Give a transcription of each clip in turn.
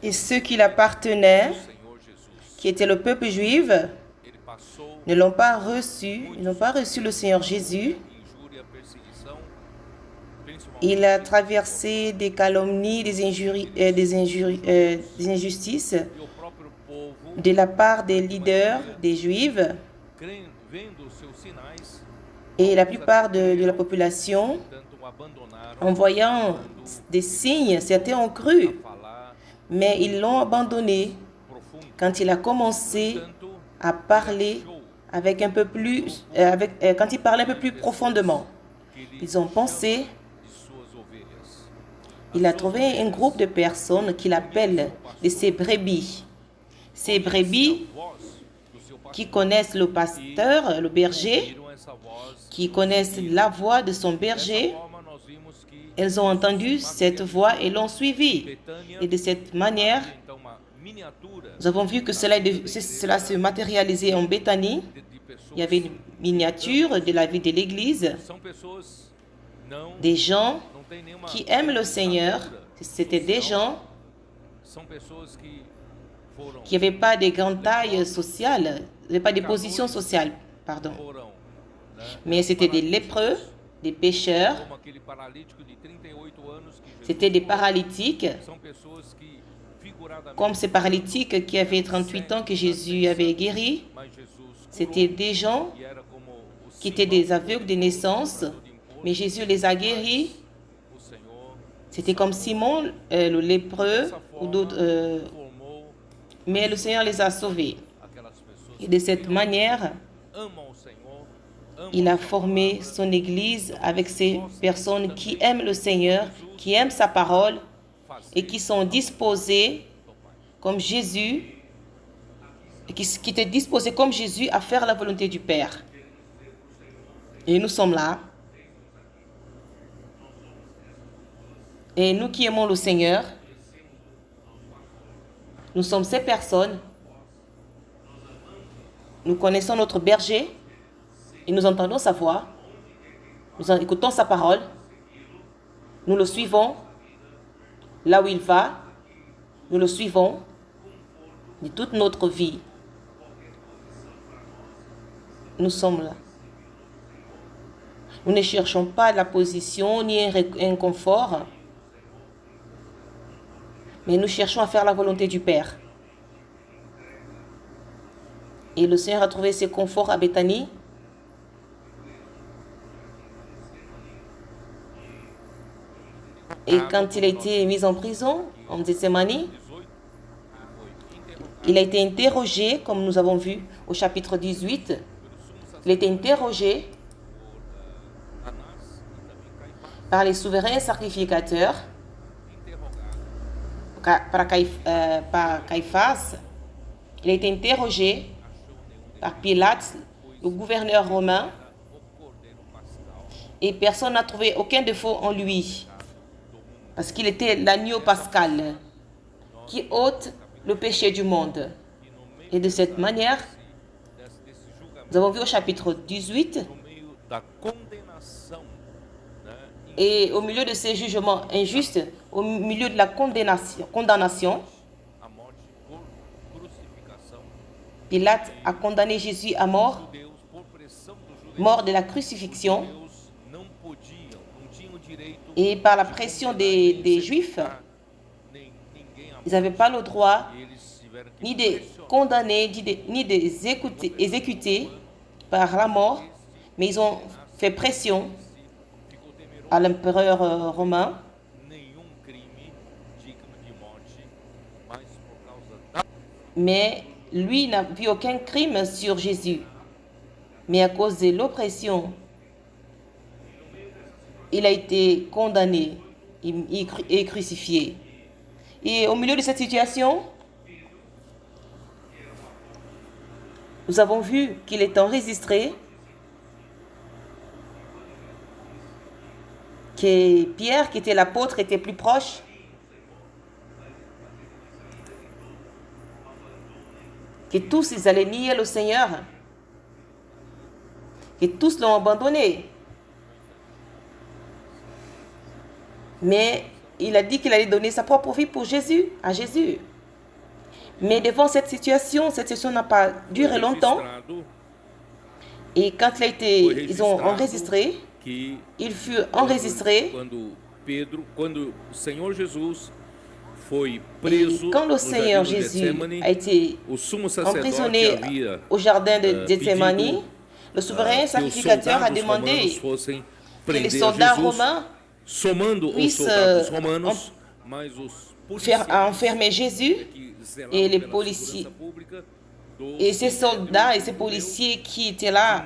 Et ceux qui l'appartenaient, qui étaient le peuple juif, ne l'ont pas reçu, ils n'ont pas reçu le Seigneur Jésus. Il a traversé des calomnies, des injustices de la part des leaders des Juifs et la plupart de la population. En voyant des signes, certains ont cru, mais ils l'ont abandonné quand il a commencé à parler avec un peu plus, quand il parlait un peu plus profondément. Ils ont pensé, il a trouvé un groupe de personnes qu'il appelle ses brebis. Ces brebis qui connaissent le pasteur, le berger, qui connaissent la voix de son berger. Elles ont entendu cette voix et l'ont suivi. Et de cette manière, nous avons vu que cela se matérialisait en Béthanie. Il y avait une miniature de la vie de l'Église. Des gens qui aiment le Seigneur. C'était des gens qui n'avaient pas de grandes tailles sociales, n'avaient pas de positions sociales, pardon. Mais c'était des lépreux, des pécheurs, c'était des paralytiques, comme ces paralytiques qui avaient 38 ans que Jésus avait guéri. C'était des gens qui étaient des aveugles de naissance, mais Jésus les a guéris. C'était comme Simon, le lépreux, ou d'autres, mais le Seigneur les a sauvés. Et de cette manière, il a formé son Église avec ces personnes qui aiment le Seigneur, qui aiment sa parole et qui sont disposées comme Jésus, qui étaient disposées comme Jésus à faire la volonté du Père. Et nous sommes là. Et nous qui aimons le Seigneur, nous sommes ces personnes. Nous connaissons notre berger et nous entendons sa voix. Nous écoutons sa parole. Nous le suivons là où il va. Nous le suivons de toute notre vie. Nous sommes là. Nous ne cherchons pas la position ni un confort, mais nous cherchons à faire la volonté du Père. Et le Seigneur a trouvé ses conforts à Béthanie. Et quand il a été mis en prison, en Gethsémani, il a été interrogé, comme nous avons vu au chapitre 18. Il a été interrogé par les souverains sacrificateurs, par Caïphas. Il a été interrogé par Pilate, le gouverneur romain, et personne n'a trouvé aucun défaut en lui, parce qu'il était l'agneau pascal qui ôte le péché du monde. Et de cette manière, nous avons vu au chapitre 18, et au milieu de ces jugements injustes, au milieu de la condamnation, Pilate a condamné Jésus à mort, mort de la crucifixion. Et par la pression des Juifs, ils n'avaient pas le droit ni de condamner, ni d'exécuter par la mort, mais ils ont fait pression à l'empereur romain. Mais lui n'a vu aucun crime sur Jésus. Mais à cause de l'oppression, il a été condamné et crucifié. Et au milieu de cette situation, nous avons vu qu'il est enregistré que Pierre, qui était l'apôtre, était plus proche. Que tous ils allaient nier le Seigneur. Que tous l'ont abandonné. Mais il a dit qu'il allait donner sa propre vie pour Jésus, à Jésus. Mais devant cette situation n'a pas duré longtemps. Et quand ils ont enregistré, il fut enregistré. Et quand le Seigneur Jésus a été emprisonné au jardin de Gethsémani, le souverain sacrificateur a demandé que les soldats romains puissent faire enfermer Jésus et les policiers. Et ces soldats et ces policiers qui étaient là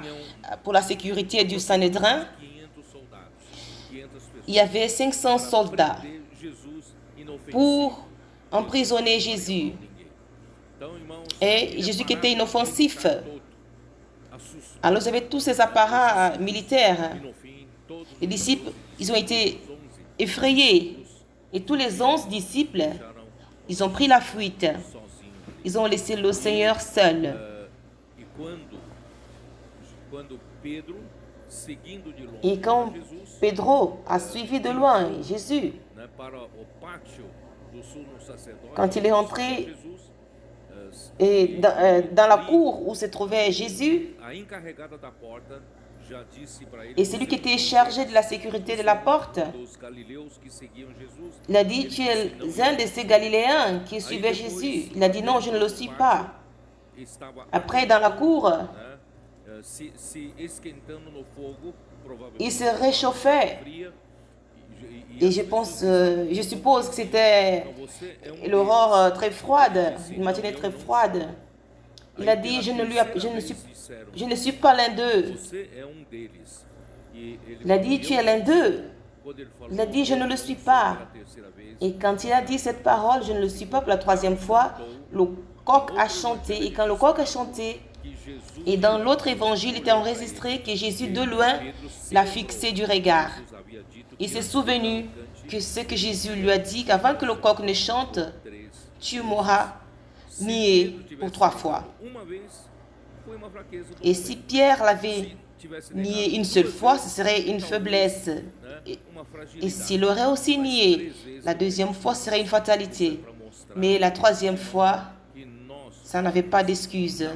pour la sécurité du Sanhédrin, il y avait 500 soldats pour emprisonner Jésus. Et Jésus qui était inoffensif. Alors, ils avaient tous ces apparats militaires. Les disciples, ils ont été effrayés. Et tous les 11 disciples, ils ont pris la fuite. Ils ont laissé le Seigneur seul. Et quand Pedro a suivi de loin Jésus, quand il est entré dans la cour où se trouvait Jésus, et celui qui était chargé de la sécurité de la porte, il a dit, tu es un de ces Galiléens qui suivaient Jésus. Il a dit, non, je ne le suis pas. Après, dans la cour, il se réchauffait. Et je suppose que c'était l'aurore très froide, une matinée très froide. Il a dit, je ne suis pas l'un d'eux. Il a dit, tu es l'un d'eux. Il a dit, je ne le suis pas. Et quand il a dit cette parole, je ne le suis pas, pour la troisième fois, le coq a chanté. Et quand le coq a chanté, et dans l'autre évangile, il était enregistré que Jésus, de loin, l'a fixé du regard. Il s'est souvenu que ce que Jésus lui a dit, qu'avant que le coq ne chante, tu m'auras nié pour 3 fois. Et si Pierre l'avait nié une seule fois, ce serait une faiblesse. Et s'il aurait aussi nié la deuxième fois, ce serait une fatalité. Mais la troisième fois, ça n'avait pas d'excuse.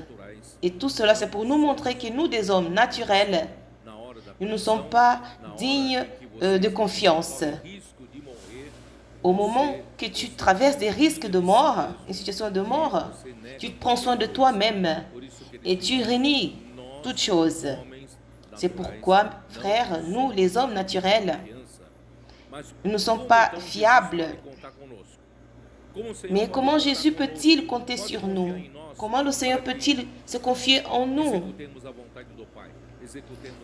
Et tout cela, c'est pour nous montrer que nous, des hommes naturels, nous ne sommes pas dignes de confiance. Au moment que tu traverses des risques de mort, une situation de mort, tu prends soin de toi-même et tu renies toutes choses. C'est pourquoi, frères, nous, les hommes naturels, nous ne sommes pas fiables. Mais comment Jésus peut-il compter sur nous? Comment le Seigneur peut-il se confier en nous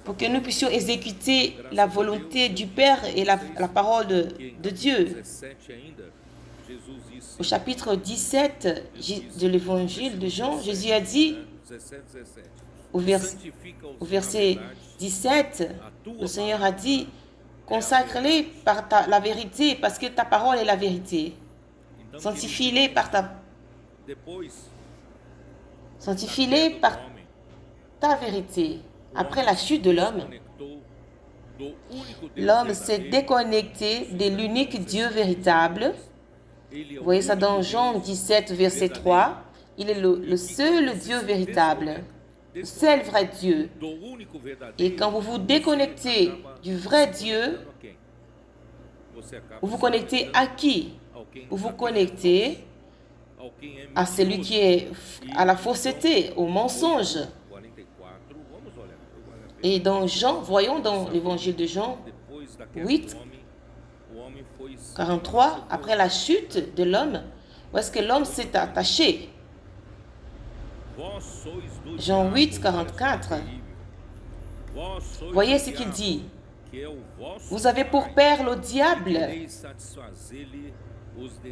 pour que nous puissions exécuter la volonté du Père et la parole de Dieu? Au chapitre 17 de l'évangile de Jean, Jésus a dit, au verset 17, le Seigneur a dit, consacre-les par la vérité, parce que ta parole est la vérité. Sanctifie-les par ta vérité. Après la chute de l'homme, l'homme s'est déconnecté de l'unique Dieu véritable. Vous voyez ça dans Jean 17, verset 3. Il est le seul Dieu véritable, le seul vrai Dieu. Et quand vous vous déconnectez du vrai Dieu, vous vous connectez à qui? Vous vous connectez à celui qui est à la fausseté, au mensonge. Et dans Jean, voyons dans l'évangile de Jean 8, 43, après la chute de l'homme, où est-ce que l'homme s'est attaché? Jean 8, 44. Voyez ce qu'il dit. Vous avez pour père le diable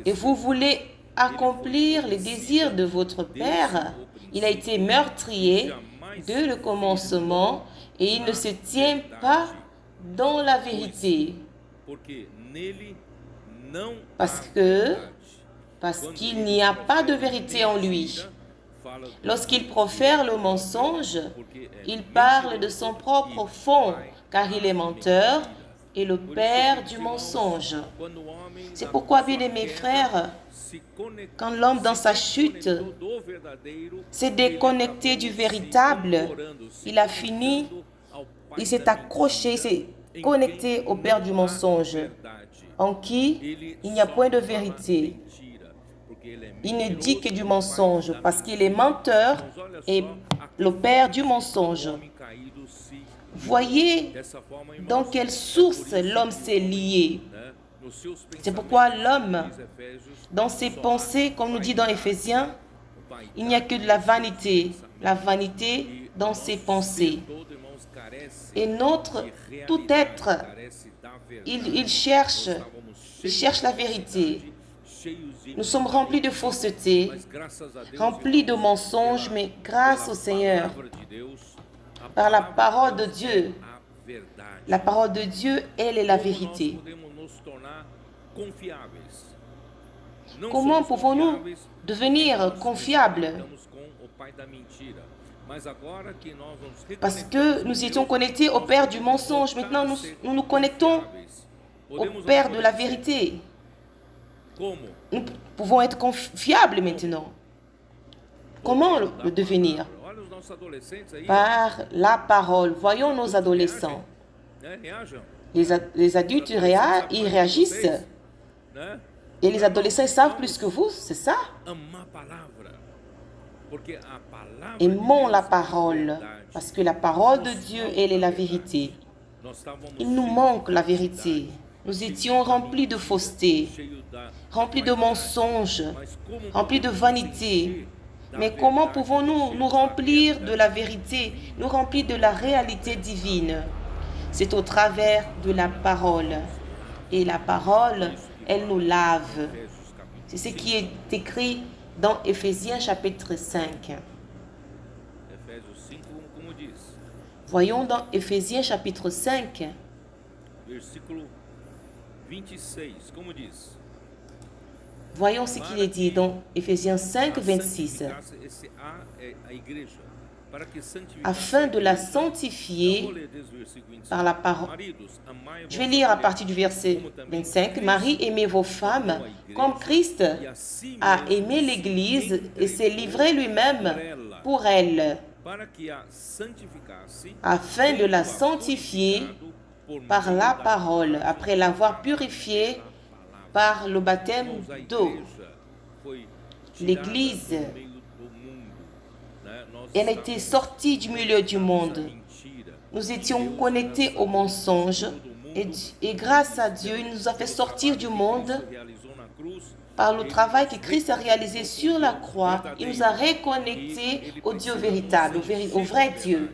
et vous voulez accomplir les désirs de votre père. Il a été meurtrier dès le commencement et il ne se tient pas dans la vérité. Parce qu'il n'y a pas de vérité en lui. Lorsqu'il profère le mensonge, il parle de son propre fond, car il est menteur est le père du mensonge. C'est pourquoi, bien-aimés frères, quand l'homme dans sa chute s'est déconnecté du véritable, il a fini, il s'est accroché, il s'est connecté au père du mensonge, en qui il n'y a point de vérité. Il ne dit que du mensonge, parce qu'il est menteur et le père du mensonge. Voyez dans quelle source l'homme s'est lié. C'est pourquoi l'homme, dans ses pensées, comme nous dit dans Éphésiens, il n'y a que de la vanité dans ses pensées. Et tout être, il cherche la vérité. Nous sommes remplis de fausseté, remplis de mensonges, mais grâce au Seigneur, par la parole de Dieu. La parole de Dieu, elle est la vérité. Comment pouvons-nous devenir confiables? Parce que nous étions connectés au Père du mensonge. Maintenant, nous nous connectons au Père de la vérité. Nous pouvons être confiables maintenant. Comment le devenir? Par la parole. Voyons nos adolescents. Les adultes, ils réagissent. Et les adolescents, ils savent plus que vous, c'est ça? Aimons la parole, parce que la parole de Dieu, elle est la vérité. Il nous manque la vérité. Nous étions remplis de fausseté, remplis de mensonges, remplis de vanité. Mais comment pouvons-nous nous remplir de la vérité, nous remplir de la réalité divine? C'est au travers de la parole. Et la parole, elle nous lave. C'est ce qui est écrit dans Éphésiens chapitre 5. Voyons dans Éphésiens chapitre 5. Voyons ce qu'il est dit dans Éphésiens 5, 26. Afin de la sanctifier par la parole. Je vais lire à partir du verset 25. Marie, aimez vos femmes comme Christ a aimé l'Église et s'est livré lui-même pour elle, afin de la sanctifier par la parole, après l'avoir purifiée par le baptême d'eau. L'Église, elle a été sortie du milieu du monde. Nous étions connectés au mensonge et grâce à Dieu, il nous a fait sortir du monde par le travail que Christ a réalisé sur la croix. Il nous a reconnectés au Dieu véritable, au vrai Dieu.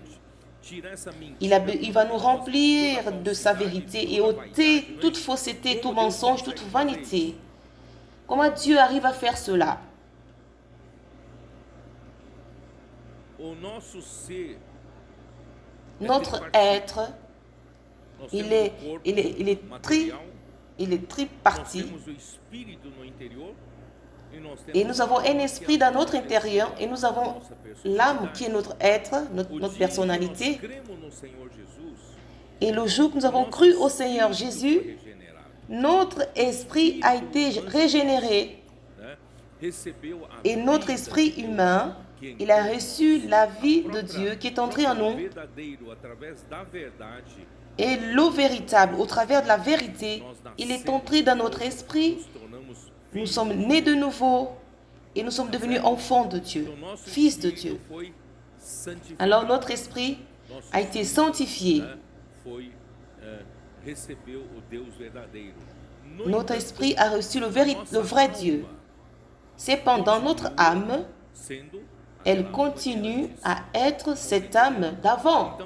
Il va nous remplir de sa vérité et ôter toute fausseté, tout mensonge, toute vanité. Comment Dieu arrive à faire cela? Notre être, il est triparti. Et nous avons un esprit dans notre intérieur et nous avons l'âme qui est notre être, notre personnalité. Et le jour que nous avons cru au Seigneur Jésus, notre esprit a été régénéré. Et notre esprit humain, il a reçu la vie de Dieu qui est entrée en nous. Et l'eau véritable, au travers de la vérité, il est entré dans notre esprit. Nous sommes nés de nouveau et nous sommes devenus enfants de Dieu, fils de Dieu. Alors notre esprit a été sanctifié. Notre esprit a reçu le vrai Dieu. Cependant, notre âme, elle continue à être cette âme d'avant.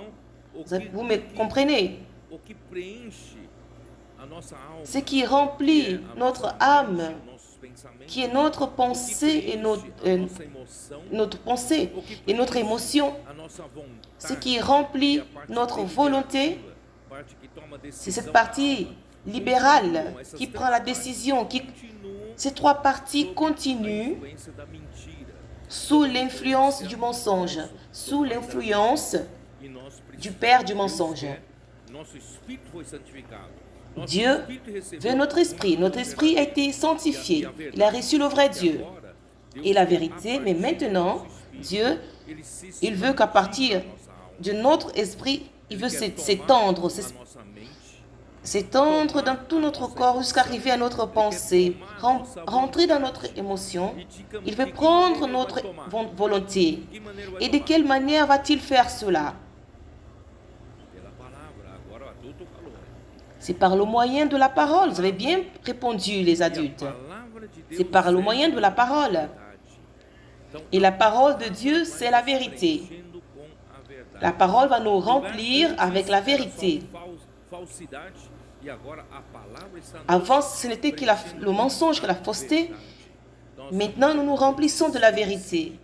Vous me comprenez? Ce qui remplit notre âme, qui est notre pensée et notre pensée et notre émotion, ce qui remplit notre volonté, c'est cette partie libérale qui prend la décision. Ces trois parties continuent sous l'influence du mensonge, sous l'influence du père du mensonge. Dieu veut notre esprit. Notre esprit a été sanctifié. Il a reçu le vrai Dieu et la vérité. Mais maintenant, Dieu, il veut qu'à partir de notre esprit, il veut s'étendre dans tout notre corps jusqu'à arriver à notre pensée, rentrer dans notre émotion. Il veut prendre notre volonté. Et de quelle manière va-t-il faire cela? C'est par le moyen de la parole. Vous avez bien répondu, les adultes. C'est par le moyen de la parole. Et la parole de Dieu, c'est la vérité. La parole va nous remplir avec la vérité. Avant, ce n'était que le mensonge, que la fausseté. Maintenant, nous nous remplissons de la vérité.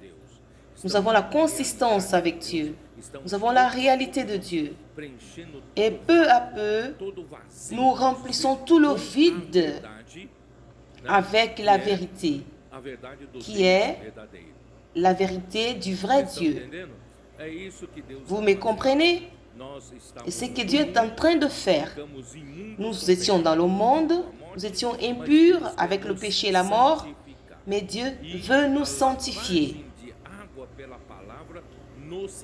Nous avons la consistance avec Dieu. Nous avons la réalité de Dieu. Et peu à peu, nous remplissons tout le vide avec la vérité, qui est la vérité du vrai Dieu. Vous me comprenez? Et c'est ce que Dieu est en train de faire. Nous étions dans le monde, nous étions impurs avec le péché et la mort, mais Dieu veut nous sanctifier.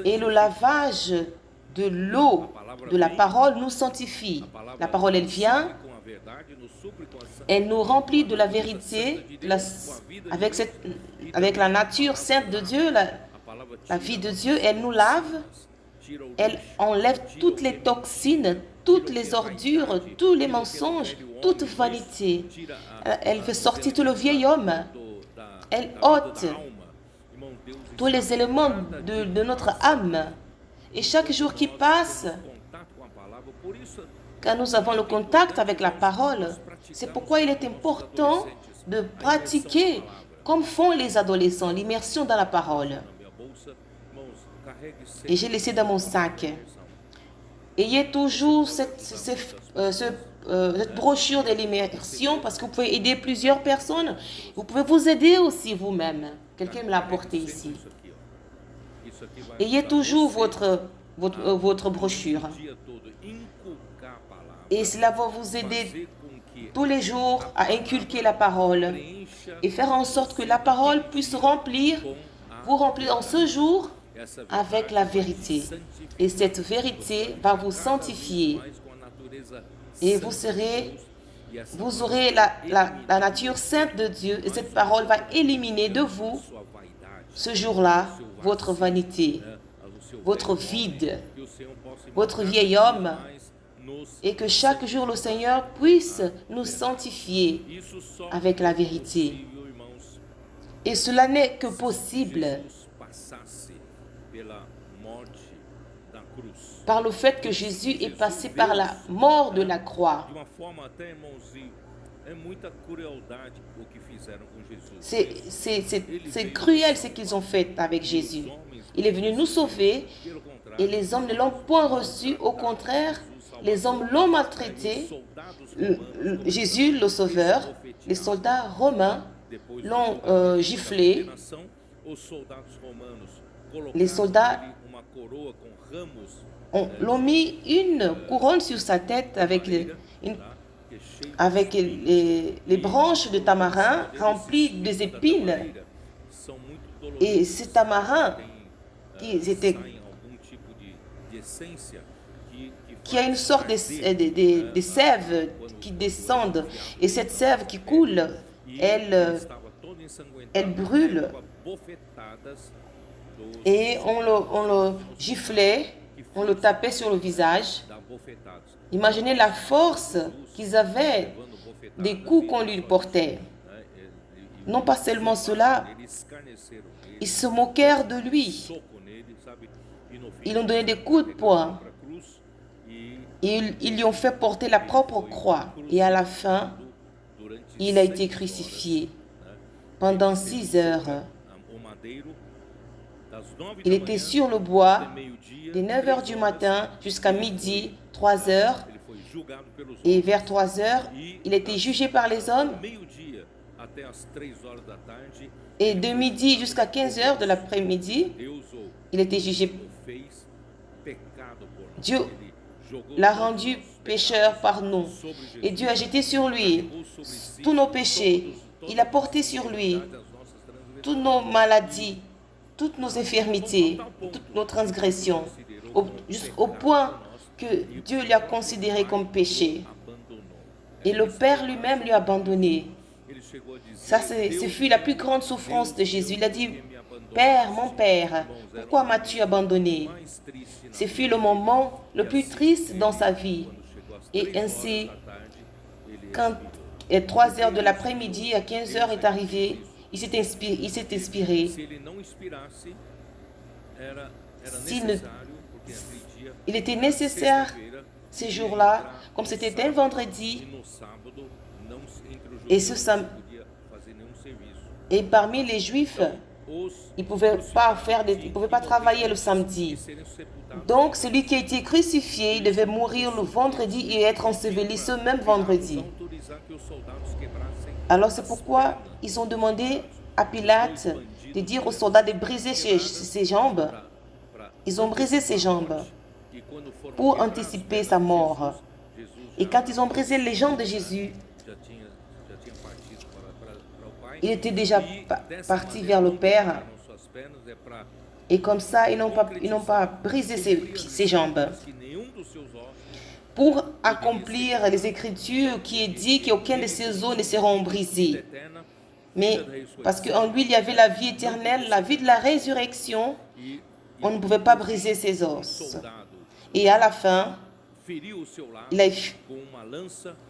Et le lavage de l'eau de la parole nous sanctifie. La parole, elle vient, elle nous remplit de la vérité, avec la nature sainte de Dieu, la vie de Dieu, elle nous lave, elle enlève toutes les toxines, toutes les ordures, tous les mensonges, toute vanité. Elle fait sortir tout le vieil homme. Elle ôte tous les éléments de notre âme. Et chaque jour qui passe, quand nous avons le contact avec la parole, c'est pourquoi il est important de pratiquer, comme font les adolescents, l'immersion dans la parole. Et j'ai laissé dans mon sac. Ayez toujours cette brochure de l'immersion parce que vous pouvez aider plusieurs personnes. Vous pouvez vous aider aussi vous-même. Quelqu'un me l'a apporté ici. Ayez toujours votre brochure. Et cela va vous aider tous les jours à inculquer la parole et faire en sorte que la parole puisse vous remplir en ce jour avec la vérité. Et cette vérité va vous sanctifier. Et vous aurez la nature sainte de Dieu. Et cette parole va éliminer de vous, ce jour-là, votre vanité, votre vide, votre vieil homme. Et que chaque jour, le Seigneur puisse nous sanctifier avec la vérité. Et cela n'est que possible par le fait que Jésus est passé par la mort de la croix. C'est cruel ce qu'ils ont fait avec Jésus. Il est venu nous sauver et les hommes ne l'ont point reçu. Au contraire, les hommes l'ont maltraité. Jésus, le Sauveur, les soldats romains l'ont giflé. Les soldats l'ont mis une couronne sur sa tête avec les branches de tamarin remplies des épines. Et ces tamarins, qui a une sorte de sève qui descendent. Et cette sève qui coule, elle brûle. Et on le giflait, on le tapait sur le visage. Imaginez la force qu'ils avaient des coups qu'on lui portait. Non pas seulement cela, ils se moquèrent de lui. Ils lui ont donné des coups de poing. Ils lui ont fait porter la propre croix. Et à la fin, il a été crucifié pendant 6 heures. Il était sur le bois de 9 heures du matin jusqu'à midi, 3 heures. Et vers 3 heures, il était jugé par les hommes. Et de midi jusqu'à 15 heures de l'après-midi, il était jugé. Dieu l'a rendu pécheur par nous. Et Dieu a jeté sur lui tous nos péchés. Il a porté sur lui toutes nos maladies, toutes nos infirmités, toutes nos transgressions, jusqu'au point que Dieu l'a considéré comme péché. Et le Père lui-même lui a abandonné. Ça, ce fut la plus grande souffrance de Jésus. Il a dit, Père, mon Père, pourquoi m'as-tu abandonné? Ce fut le moment le plus triste dans sa vie. Et ainsi, quand 3 heures de l'après-midi, à 15 heures est arrivé, il s'est inspiré. Il était nécessaire ces jours-là, comme c'était un vendredi, et parmi les Juifs, ils ne pouvaient pas travailler le samedi. Donc, celui qui a été crucifié, il devait mourir le vendredi et être enseveli ce même vendredi. Alors, c'est pourquoi ils ont demandé à Pilate de dire aux soldats de briser ses jambes. Ils ont brisé ses jambes pour anticiper sa mort. Et quand ils ont brisé les jambes de Jésus, il était déjà parti vers le Père. Et comme ça, ils n'ont pas brisé ses jambes. Pour accomplir les Écritures qui est dit qu'aucun de ses os ne seront brisés. Mais parce qu'en lui, il y avait la vie éternelle, la vie de la résurrection, on ne pouvait pas briser ses os. Et à la fin,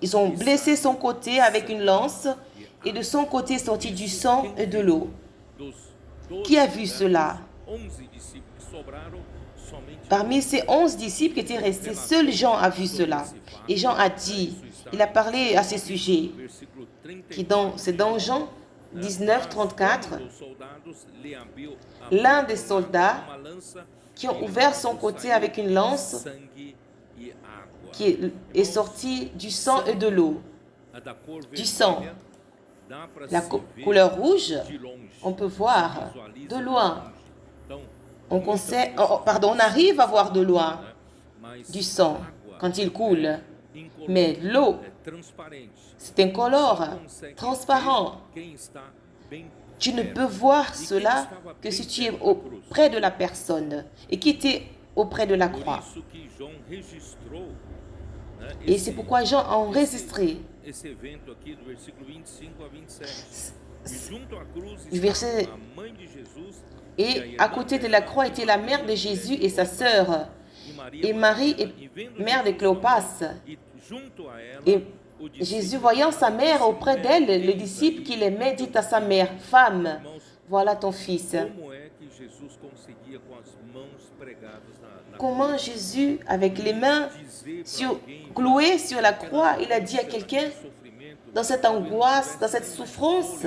ils ont blessé son côté avec une lance, et de son côté est sorti du sang et de l'eau. Qui a vu cela? Parmi ces 11 disciples qui étaient restés, seul Jean a vu cela. Et Jean a dit, il a parlé à ce sujet, c'est dans Jean 19, 34, l'un des soldats qui ont ouvert son côté avec une lance qui est sorti du sang et de l'eau. Du sang. La couleur rouge, on peut voir de loin. On arrive à voir de loin du sang quand il coule. Mais l'eau, c'est incolore, transparent. Tu ne peux voir cela que si tu es auprès de la personne. Et qui était auprès de la croix. Et c'est pourquoi Jean a enregistré verset. Et à côté de la croix était la mère de Jésus et sa sœur. Et Marie est mère de Cléopas. Et Jésus, voyant sa mère auprès d'elle, le disciple qu'il aimait dit à sa mère, « Femme, voilà ton fils. » Comment Jésus, avec les mains clouées sur la croix, il a dit à quelqu'un, dans cette angoisse, dans cette souffrance,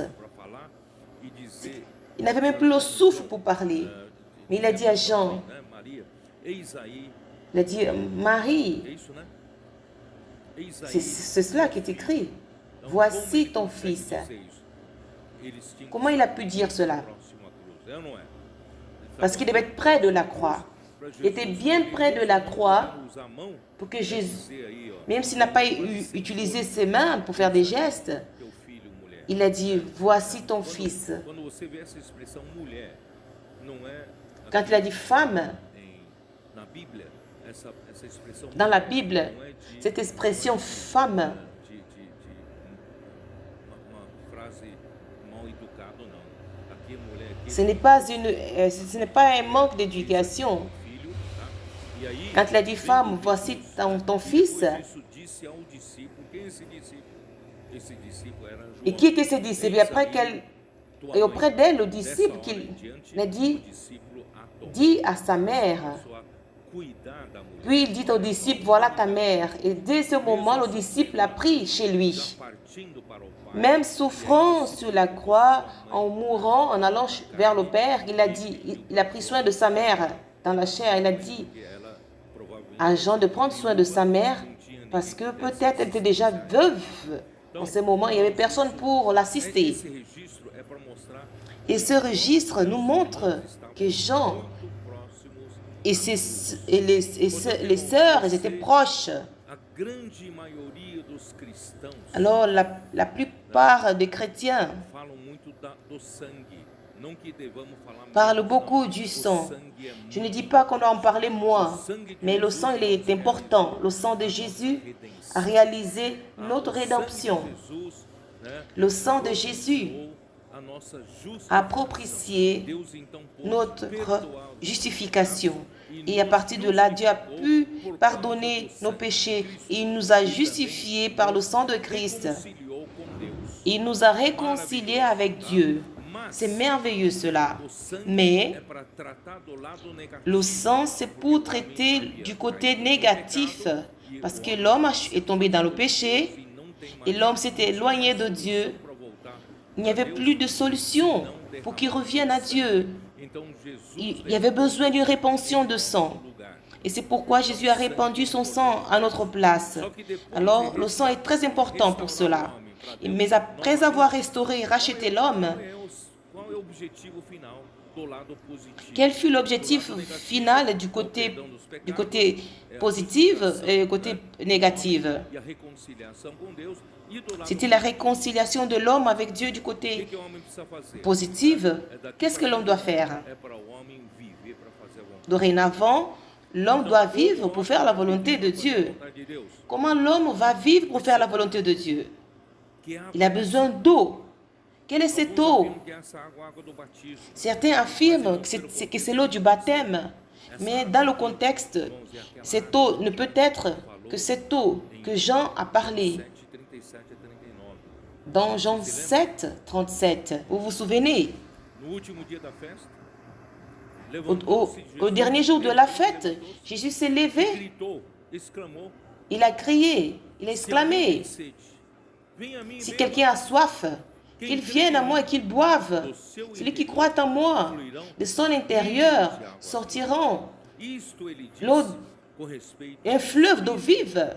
il n'avait même plus le souffle pour parler. Mais il a dit à Jean, il a dit, Marie, c'est cela qui est écrit. Voici ton fils. Comment il a pu dire cela? Parce qu'il devait être près de la croix. Il était bien près de la croix pour que Jésus, même s'il n'a pas utilisé ses mains pour faire des gestes, il a dit, voici ton fils. Quand il a dit femme, dans la Bible, cette expression femme, ce n'est pas un manque d'éducation. Quand il a dit femme, voici ton fils. Et qui était ce disciple? Et après et auprès d'elle, le disciple qu'il a dit à sa mère. Puis il dit au disciple, voilà ta mère. Et dès ce moment, le disciple l'a pris chez lui. Même souffrant sur la croix, en mourant, en allant vers le Père, il a pris soin de sa mère dans la chair. Il a dit à Jean de prendre soin de sa mère parce que peut-être elle était déjà veuve. En ce moment, il n'y avait personne pour l'assister. Et ce registre nous montre que Jean et les sœurs, elles étaient proches. Alors, la plupart des chrétiens parlent beaucoup du sang. Je ne dis pas qu'on doit en parler moins, mais le sang, il est important. Le sang de Jésus a réalisé notre rédemption. Le sang de Jésus a propitié notre justification. Et à partir de là, Dieu a pu pardonner nos péchés. Il nous a justifiés par le sang de Christ. Il nous a réconciliés avec Dieu. C'est merveilleux cela. Mais le sang, c'est pour traiter du côté négatif. Parce que l'homme est tombé dans le péché et l'homme s'était éloigné de Dieu. Il n'y avait plus de solution pour qu'il revienne à Dieu. Il y avait besoin d'une répansion de sang. Et c'est pourquoi Jésus a répandu son sang à notre place. Alors, le sang est très important pour cela. Mais après avoir restauré et racheté l'homme, quel fut l'objectif final du côté positif et du côté négatif? C'était la réconciliation de l'homme avec Dieu du côté positif. Qu'est-ce que l'homme doit faire? Dorénavant, l'homme doit vivre pour faire la volonté de Dieu. Comment l'homme va vivre pour faire la volonté de Dieu? Il a besoin d'eau. Quelle est cette eau? Certains affirment que c'est l'eau du baptême. Mais dans le contexte, cette eau ne peut être que cette eau que Jean a parlé. Dans Jean 7, 37, vous vous souvenez? Au dernier jour de la fête, Jésus s'est levé. Il a crié, il a exclamé, « Si quelqu'un a soif, qu'il vienne à moi et qu'il boive. Celui qui croit en moi, de son intérieur sortiront l'eau, un fleuve d'eau vive. »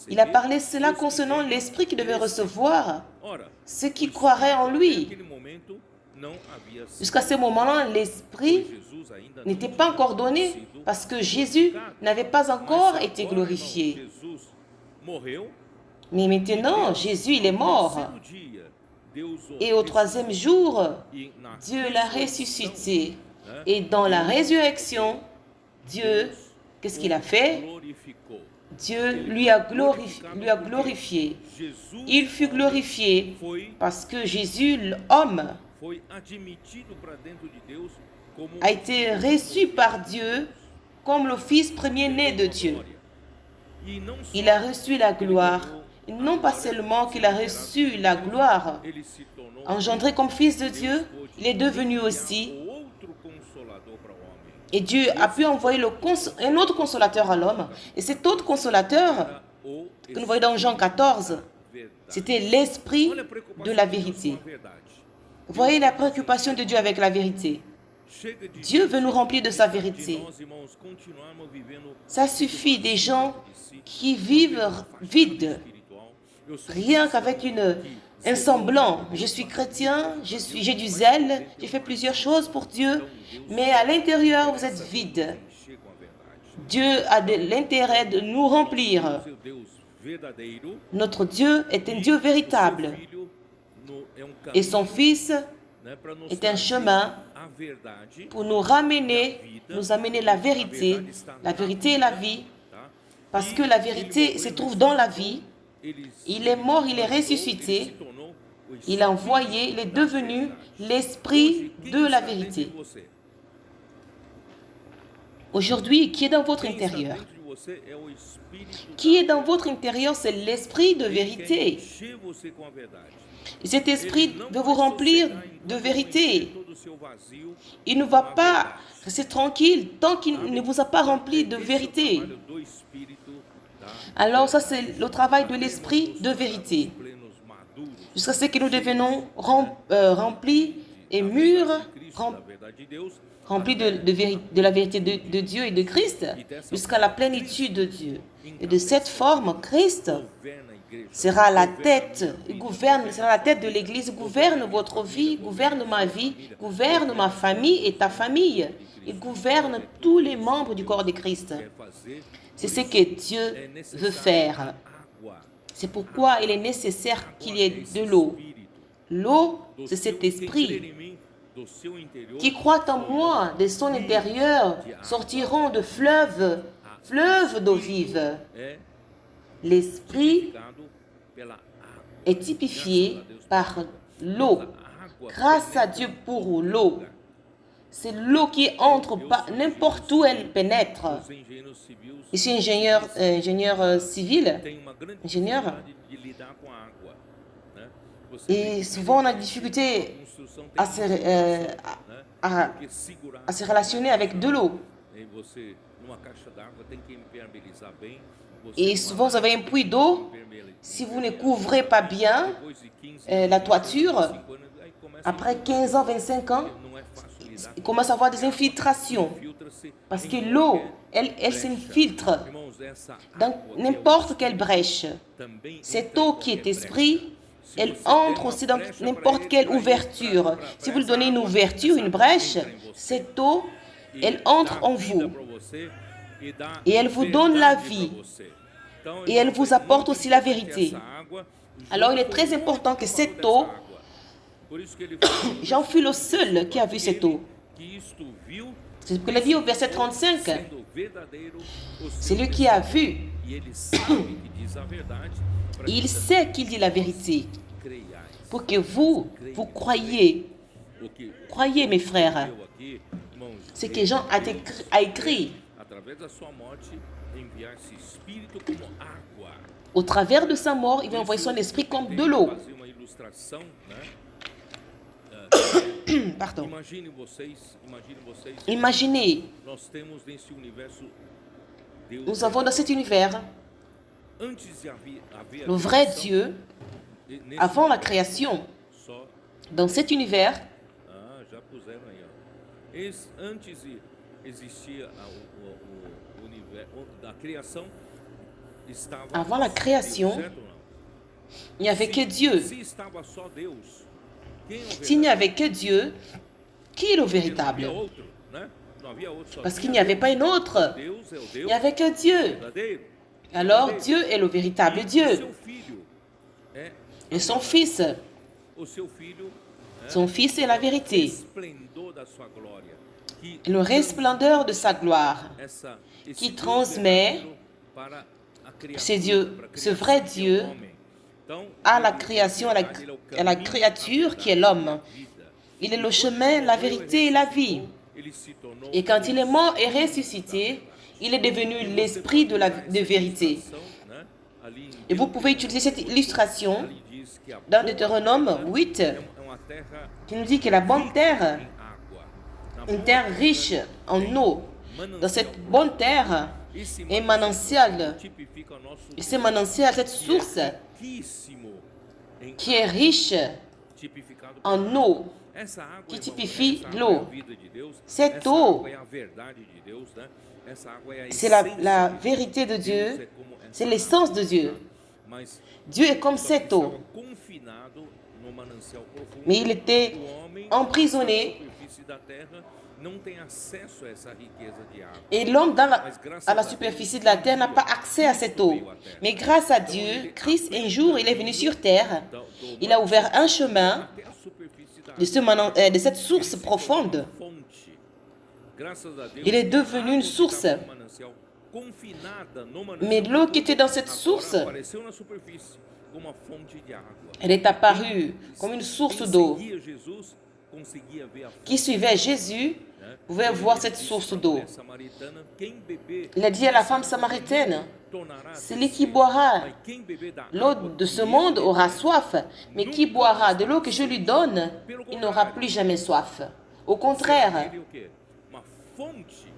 Il a parlé cela concernant l'esprit qu'il devait recevoir, ceux qui croiraient en lui. Jusqu'à ce moment-là, l'esprit n'était pas encore donné parce que Jésus n'avait pas encore été glorifié. Mais maintenant, Jésus, il est mort. Et au troisième jour, Dieu l'a ressuscité. Et dans la résurrection, Dieu, qu'est-ce qu'il a fait? Dieu lui a glorifié. Il fut glorifié parce que Jésus, l'homme, a été reçu par Dieu comme le fils premier-né de Dieu. Il a reçu la gloire. Non pas seulement qu'il a reçu la gloire, engendré comme fils de Dieu, il est devenu aussi. Et Dieu a pu envoyer un autre consolateur à l'homme. Et cet autre consolateur, que nous voyons dans Jean 14, c'était l'esprit de la vérité. Vous voyez la préoccupation de Dieu avec la vérité. Dieu veut nous remplir de sa vérité. Ça suffit des gens qui vivent vides, rien qu'avec un semblant. Je suis chrétien, j'ai du zèle, j'ai fait plusieurs choses pour Dieu, mais à l'intérieur, vous êtes vide. Dieu a l'intérêt de nous remplir. Notre Dieu est un Dieu véritable. Et son Fils est un chemin pour nous amener la vérité. La vérité est la vie, parce que la vérité se trouve dans la vie. Il est mort, il est ressuscité. Il a envoyé, il est devenu l'esprit de la vérité. Aujourd'hui, qui est dans votre intérieur? Qui est dans votre intérieur, c'est l'esprit de vérité. Et cet esprit veut vous remplir de vérité. Il ne va pas rester tranquille tant qu'il ne vous a pas rempli de vérité. Alors ça, c'est le travail de l'esprit de vérité. Jusqu'à ce que nous devenons remplis et mûrs, remplis de la vérité de Dieu et de Christ, jusqu'à la plénitude de Dieu. Et de cette forme, Christ sera la tête, sera la tête de l'Église, gouverne votre vie, gouverne ma vie, gouverne ma famille et ta famille. Il gouverne tous les membres du corps de Christ. C'est ce que Dieu veut faire. C'est pourquoi il est nécessaire qu'il y ait de l'eau. L'eau, c'est cet esprit qui croit en moi, de son intérieur, sortiront de fleuves d'eau vive. L'esprit est typifié par l'eau. Grâce à Dieu pour l'eau. C'est l'eau qui entre n'importe où elle pénètre. Je suis ingénieur civil, et souvent on a des difficultés à se relationner avec de l'eau. Et souvent vous avez un puits d'eau, si vous ne couvrez pas bien la toiture, après 15 ans, 25 ans, il commence à avoir des infiltrations. Parce que l'eau, elle s'infiltre dans n'importe quelle brèche. Cette eau qui est esprit, elle entre aussi dans n'importe quelle ouverture. Si vous lui donnez une ouverture, une brèche, cette eau, elle entre en vous. Et elle vous donne la vie. Et elle vous apporte aussi la vérité. Alors il est très important que cette eau, Jean fut le seul qui a vu cette eau. C'est ce qu'il a dit au verset 35. C'est lui qui a vu. Il sait qu'il dit la vérité. Pour que vous croyiez. Croyez, mes frères. Ce que Jean a écrit. Au travers de sa mort, il va envoyer son esprit comme de l'eau. Pardon. Imaginez, nous avons dans cet univers le vrai Dieu avant la création. Dans cet univers, avant la création, il n'y avait que Dieu. S'il n'y avait que Dieu, qui est le véritable? Parce qu'il n'y avait pas un autre. Il n'y avait que Dieu. Alors Dieu est le véritable Dieu. Et son Fils est la vérité. Le resplendeur de sa gloire qui transmet ce vrai Dieu à la création, à la créature qui est l'homme. Il est le chemin, la vérité et la vie. Et quand il est mort et ressuscité, il est devenu l'esprit de vérité. Et vous pouvez utiliser cette illustration dans Deutéronome 8, qui nous dit que la bonne terre, une terre riche en eau, dans cette bonne terre, un manancial. Et ce manancial, cette source qui est riche en eau, qui typifie l'eau. Cette eau, c'est la vérité de Dieu, c'est l'essence de Dieu. Dieu est comme cette eau. Mais il était emprisonné. Et l'homme à la superficie de la terre n'a pas accès à cette eau. Mais grâce à Dieu, Christ, un jour, il est venu sur terre. Il a ouvert un chemin de cette source profonde. Il est devenu une source. Mais l'eau qui était dans cette source, elle est apparue comme une source d'eau. Qui suivait Jésus pouvait voir cette source d'eau. Il a dit à la femme samaritaine, celui qui boira l'eau de ce monde aura soif, mais qui boira de l'eau que je lui donne, il n'aura plus jamais soif. Au contraire,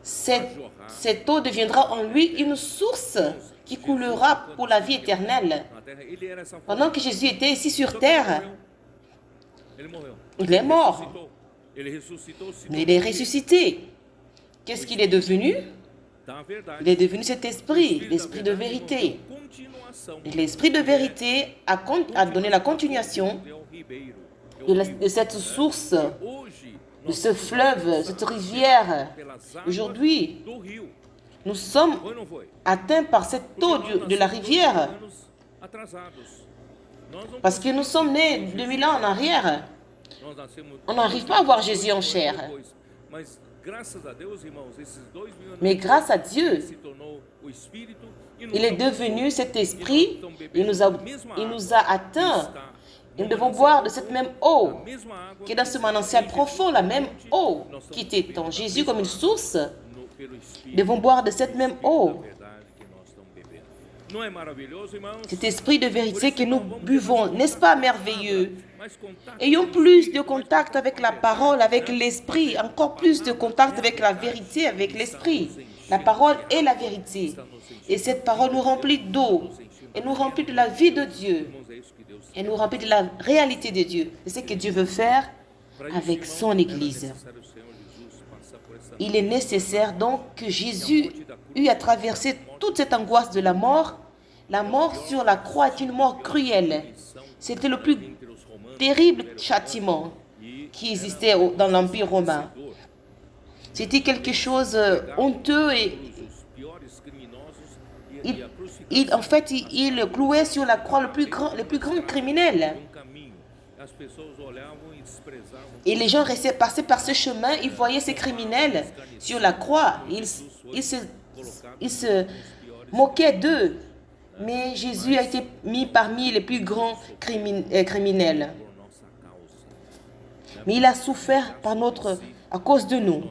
cette eau deviendra en lui une source qui coulera pour la vie éternelle. Pendant que Jésus était ici sur terre, il est mort, mais il est ressuscité. Qu'est-ce qu'il est devenu? Il est devenu cet esprit, l'esprit de vérité. L'esprit de vérité a donné la continuation de cette source, de ce fleuve, cette rivière. Aujourd'hui, nous sommes atteints par cette eau de la rivière parce que nous sommes nés 2000 ans en arrière. On n'arrive pas à voir Jésus en chair. Mais grâce à Dieu, il est devenu cet esprit, il nous a atteints. Et nous devons boire de cette même eau qui est dans ce manancial profond, la même eau qui était en Jésus comme une source. Nous devons boire de cette même eau. Cet esprit de vérité que nous buvons, n'est-ce pas merveilleux? Ayons plus de contact avec la parole, avec l'esprit, encore plus de contact avec la vérité, avec l'esprit. La parole est la vérité. Et cette parole nous remplit d'eau, et nous remplit de la vie de Dieu, et nous remplit de la réalité de Dieu. C'est ce que Dieu veut faire avec son Église. Il est nécessaire donc que Jésus eût à traverser toute cette angoisse de la mort. La mort sur la croix est une mort cruelle. C'était le plus terrible châtiment qui existait dans l'Empire romain. C'était quelque chose honteux et en fait, il clouait sur la croix le plus grand criminel. Et les gens passaient par ce chemin, ils voyaient ces criminels sur la croix. Ils se moquaient d'eux. Mais Jésus a été mis parmi les plus grands criminels. Mais il a souffert à cause de nous.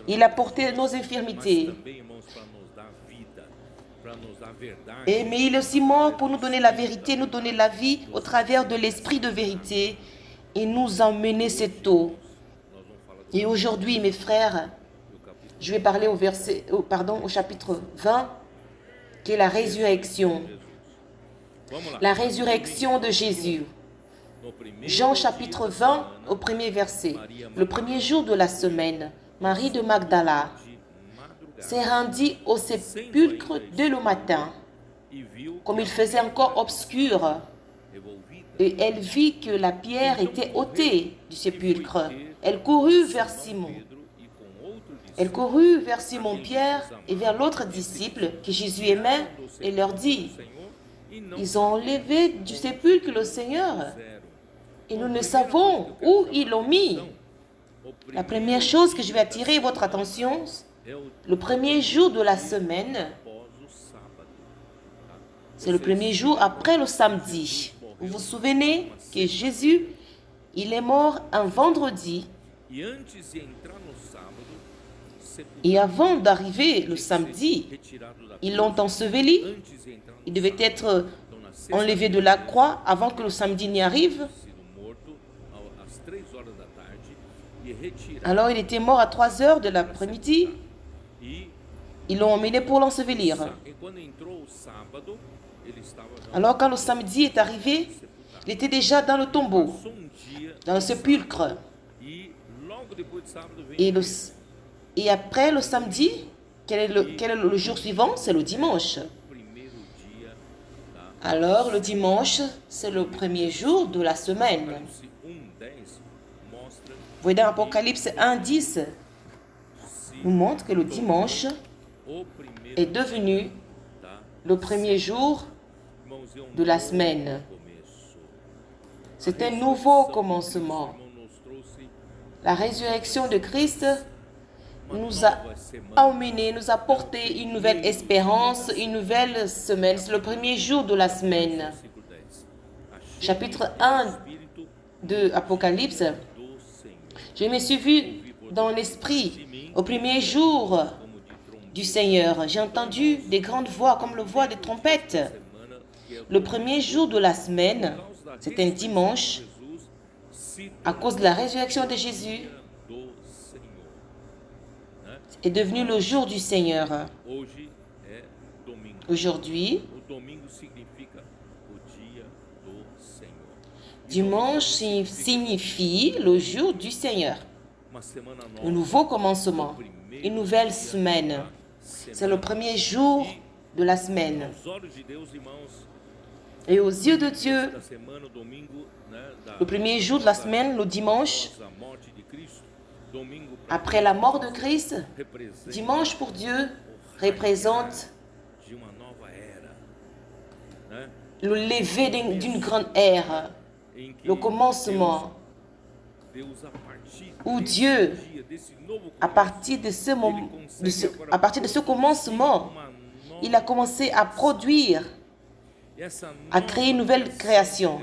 Il a porté nos infirmités. Mais il est aussi mort pour nous donner la vérité, nous donner la vie au travers de l'esprit de vérité et nous emmener cette eau. Et aujourd'hui, mes frères, je vais parler au chapitre 20, qui est la résurrection. La résurrection de Jésus. Jean chapitre 20, au premier verset. Le premier jour de la semaine, Marie de Magdala s'est rendue au sépulcre dès le matin, comme il faisait encore obscur, et elle vit que la pierre était ôtée du sépulcre. Elle courut vers Simon. Elle courut vers Simon-Pierre et vers l'autre disciple que Jésus aimait et leur dit, « Ils ont enlevé du sépulcre le Seigneur et nous ne savons où ils l'ont mis. » La première chose que je vais attirer votre attention, le premier jour de la semaine, c'est le premier jour après le samedi. Vous vous souvenez que Jésus, il est mort un vendredi. Et avant d'arriver le samedi, ils l'ont enseveli. Il devait être enlevé de la croix avant que le samedi n'y arrive. Alors il était mort à 3 heures de l'après-midi. Ils l'ont emmené pour l'ensevelir. Alors quand le samedi est arrivé, il était déjà dans le tombeau, dans le sépulcre. Et après le samedi, quel est le jour suivant? C'est le dimanche. Alors le dimanche, c'est le premier jour de la semaine. Vous voyez dans Apocalypse 1:10, nous montre que le dimanche est devenu le premier jour de la semaine. C'est un nouveau commencement. La résurrection de Christ nous a emmenés, nous a porté une nouvelle espérance, une nouvelle semaine. C'est le premier jour de la semaine. Chapitre 1 de Apocalypse. Je me suis vu dans l'esprit au premier jour du Seigneur. J'ai entendu des grandes voix comme la voix des trompettes. Le premier jour de la semaine, c'est un dimanche, à cause de la résurrection de Jésus, est devenu le jour du Seigneur. Aujourd'hui, dimanche signifie le jour du Seigneur. Un nouveau commencement, une nouvelle semaine. C'est le premier jour de la semaine. Et aux yeux de Dieu, le premier jour de la semaine, le dimanche, après la mort de Christ, dimanche pour Dieu représente le lever d'une grande ère, le commencement, où Dieu, à partir de ce commencement, il a commencé à produire, à créer une nouvelle création.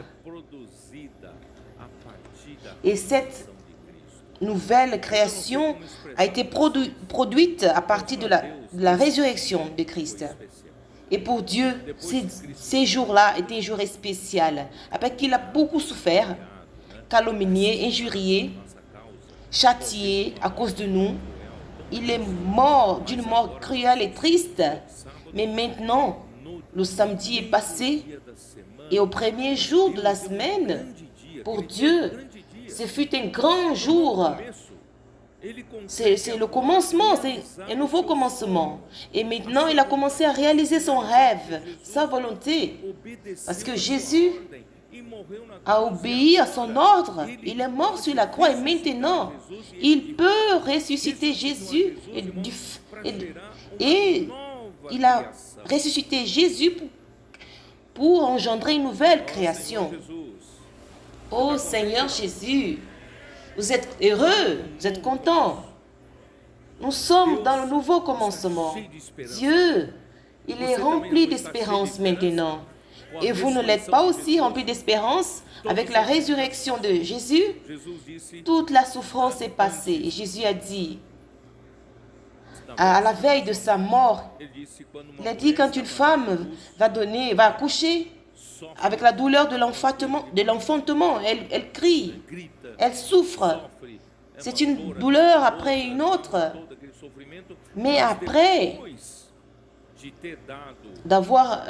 Et cette nouvelle création a été produite à partir de la résurrection de Christ. Et pour Dieu, ces jours-là étaient des jours spéciaux, après qu'il a beaucoup souffert, calomnié, injurié, châtié à cause de nous. Il est mort d'une mort cruelle et triste. Mais maintenant, le samedi est passé et au premier jour de la semaine, pour Dieu, ce fut un grand jour. C'est le commencement, c'est un nouveau commencement. Et maintenant, il a commencé à réaliser son rêve, sa volonté. Parce que Jésus a obéi à son ordre. Il est mort sur la croix et maintenant, il peut ressusciter Jésus. Et il a ressuscité Jésus pour engendrer une nouvelle création. Oh Seigneur Jésus, vous êtes heureux, vous êtes content. Nous sommes dans le nouveau commencement. Dieu, il est rempli d'espérance maintenant. Et vous ne l'êtes pas aussi rempli d'espérance avec la résurrection de Jésus? Toute la souffrance est passée. Et Jésus a dit, à la veille de sa mort, il a dit quand une femme va accoucher, avec la douleur de l'enfantement, elle crie, elle souffre. C'est une douleur après une autre. Mais après d'avoir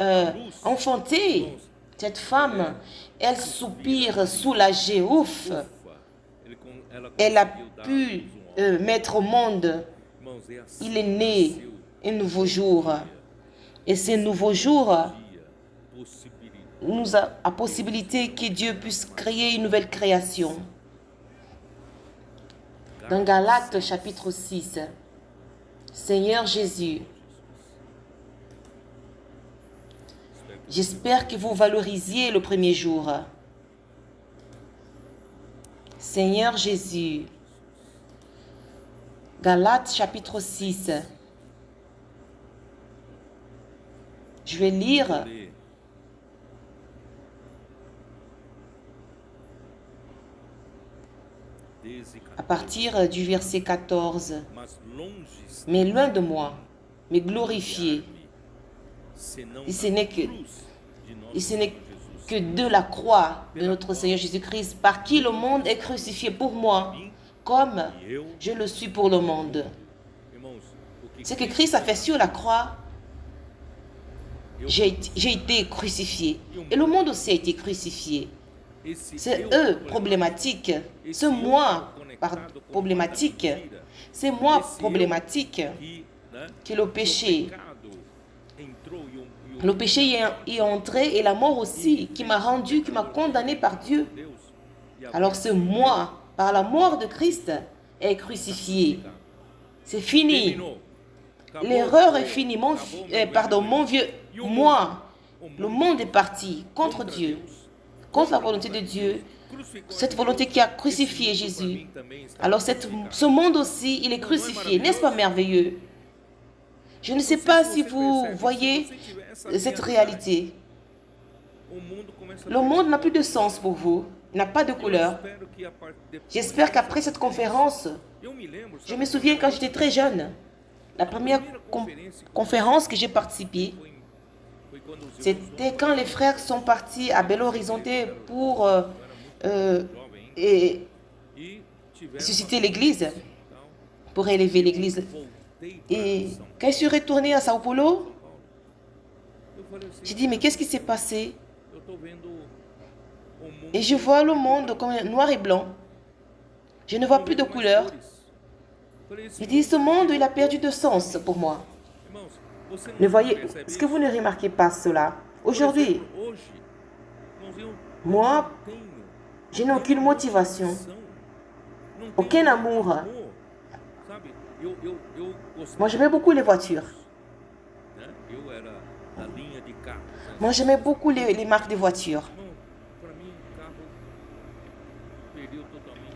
enfanté, cette femme, elle soupire soulagée, ouf. Elle a pu mettre au monde, il est né un nouveau jour. Et ce nouveau jour nous a la possibilité que Dieu puisse créer une nouvelle création. Dans Galates chapitre 6, Seigneur Jésus, j'espère que vous valorisiez le premier jour. Seigneur Jésus, Galates chapitre 6, je vais lire à partir du verset 14. Mais loin de moi, me glorifier. Et ce n'est que de la croix de notre Seigneur Jésus-Christ, par qui le monde est crucifié pour moi, comme je le suis pour le monde. Ce que Christ a fait sur la croix, j'ai été crucifié. Et le monde aussi a été crucifié. C'est eux problématiques. C'est moi problématique. C'est moi problématique que le péché y est entré et la mort aussi, qui m'a rendu, qui m'a condamné par Dieu. Alors c'est moi, par la mort de Christ, est crucifié. C'est fini. L'erreur est finie. Mon vieux, moi, le monde est parti contre Dieu, contre la volonté de Dieu, cette volonté qui a crucifié Jésus. Alors ce monde aussi, il est crucifié. N'est-ce pas merveilleux? Je ne sais pas si vous voyez cette réalité. Le monde n'a plus de sens pour vous, n'a pas de couleur. J'espère qu'après cette conférence, je me souviens quand j'étais très jeune, la première conférence que j'ai participée, c'était quand les frères sont partis à Belo Horizonte pour susciter l'église, pour élever l'église. Et quand je suis retourné à Sao Paulo, j'ai dit, mais qu'est-ce qui s'est passé? Et je vois le monde comme noir et blanc. Je ne vois plus de couleur. J'ai dit, ce monde, il a perdu de sens pour moi. Ne voyez, est-ce que vous ne remarquez pas cela? Aujourd'hui, moi, je n'ai aucune motivation, aucun amour. Moi, j'aimais beaucoup les voitures. Moi, j'aimais beaucoup les marques de voitures.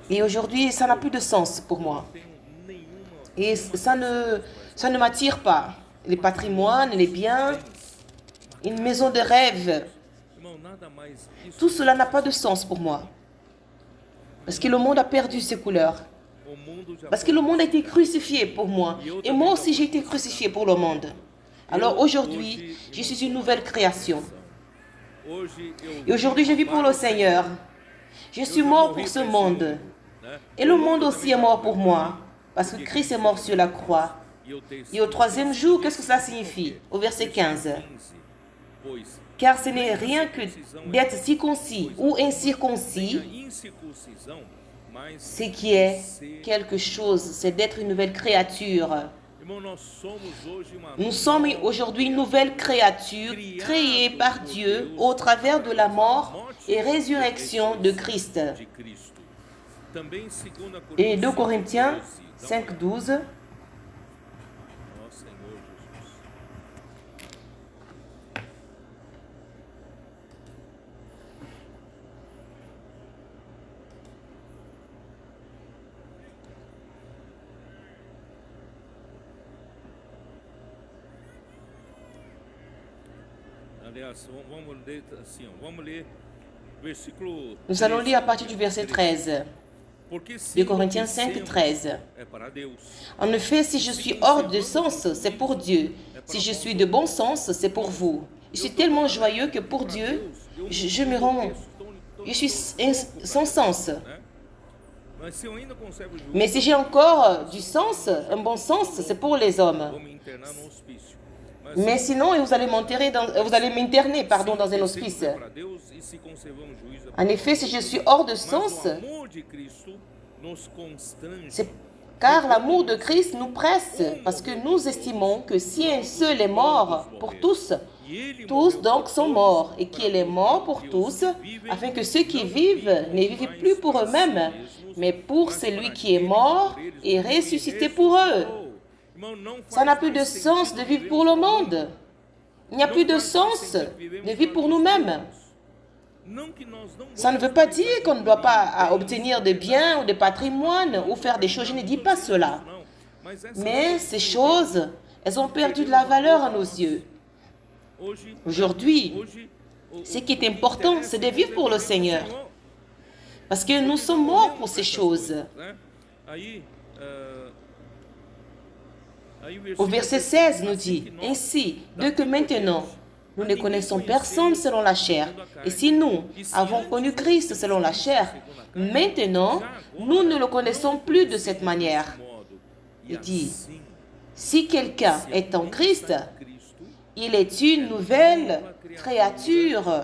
Et aujourd'hui, ça n'a plus de sens pour moi. Et ça ne m'attire pas. Les patrimoines, les biens, une maison de rêve. Tout cela n'a pas de sens pour moi. Parce que le monde a perdu ses couleurs. Parce que le monde a été crucifié pour moi. Et moi aussi, j'ai été crucifié pour le monde. Alors aujourd'hui, je suis une nouvelle création. Et aujourd'hui, je vis pour le Seigneur. Je suis mort pour ce monde. Et le monde aussi est mort pour moi. Parce que Christ est mort sur la croix. Et au troisième jour, qu'est-ce que ça signifie? Au verset 15. Car ce n'est rien que d'être circoncis ou incirconcis. Ce qui est quelque chose, c'est d'être une nouvelle créature. Nous sommes aujourd'hui une nouvelle créature créée par Dieu au travers de la mort et résurrection de Christ. Et 2 Corinthiens 5, 12. Nous allons lire à partir du verset 13. 2 Corinthiens 5, 13. En effet, si je suis hors de sens, c'est pour Dieu. Si je suis de bon sens, c'est pour vous. Je suis tellement joyeux que pour Dieu, je me rends... Je suis sans sens. Mais si j'ai encore du sens, un bon sens, c'est pour les hommes. Mais sinon, vous allez m'interner dans un hospice. En effet, si je suis hors de sens, c'est car l'amour de Christ nous presse, parce que nous estimons que si un seul est mort pour tous, tous donc sont morts, et qu'il est mort pour tous, afin que ceux qui vivent ne vivent plus pour eux-mêmes, mais pour celui qui est mort et ressuscité pour eux. Ça n'a plus de sens de vivre pour le monde. Il n'y a plus de sens de vivre pour nous-mêmes. Ça ne veut pas dire qu'on ne doit pas obtenir des biens ou des patrimoines ou faire des choses. Je ne dis pas cela. Mais ces choses, elles ont perdu de la valeur à nos yeux. Aujourd'hui, ce qui est important, c'est de vivre pour le Seigneur. Parce que nous sommes morts pour ces choses. Au verset 16 nous dit, « Ainsi, dès que maintenant, nous ne connaissons personne selon la chair, et si nous avons connu Christ selon la chair, maintenant, nous ne le connaissons plus de cette manière. » Il dit, « Si quelqu'un est en Christ, il est une nouvelle créature. »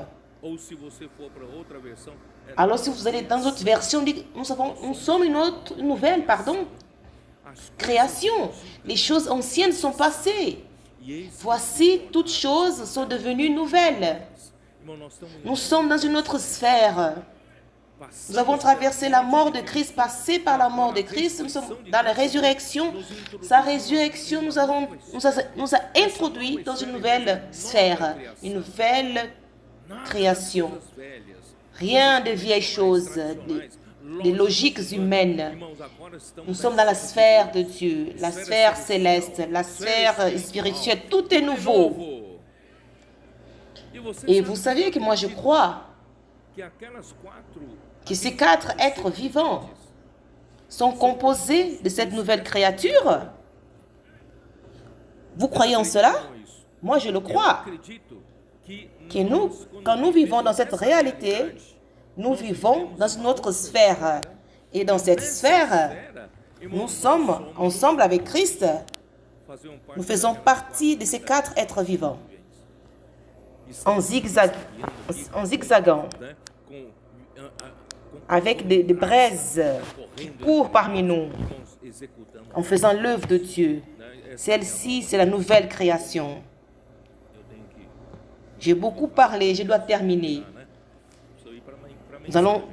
Alors si vous allez dans une autre version, nous sommes une nouvelle création. Les choses anciennes sont passées. Voici, toutes choses sont devenues nouvelles. Nous sommes dans une autre sphère. Nous avons traversé la mort de Christ, passé par la mort de Christ. Nous sommes dans la résurrection. Sa résurrection nous a introduits dans une nouvelle sphère, une nouvelle création. Rien de vieilles choses, des logiques humaines. Nous sommes dans la sphère de Dieu, la sphère céleste, la sphère spirituelle. Tout est nouveau. Et vous savez que moi je crois que ces 4 êtres vivants sont composés de cette nouvelle créature. Vous croyez en cela? Moi je le crois. Que nous, quand nous vivons dans cette réalité, nous vivons dans une autre sphère. Et dans cette sphère, nous sommes ensemble avec Christ. Nous faisons partie de ces 4 êtres vivants. En zigzagant. Avec des braises qui courent parmi nous. En faisant l'œuvre de Dieu. Celle-ci, c'est la nouvelle création. J'ai beaucoup parlé, je dois terminer. Nous allons,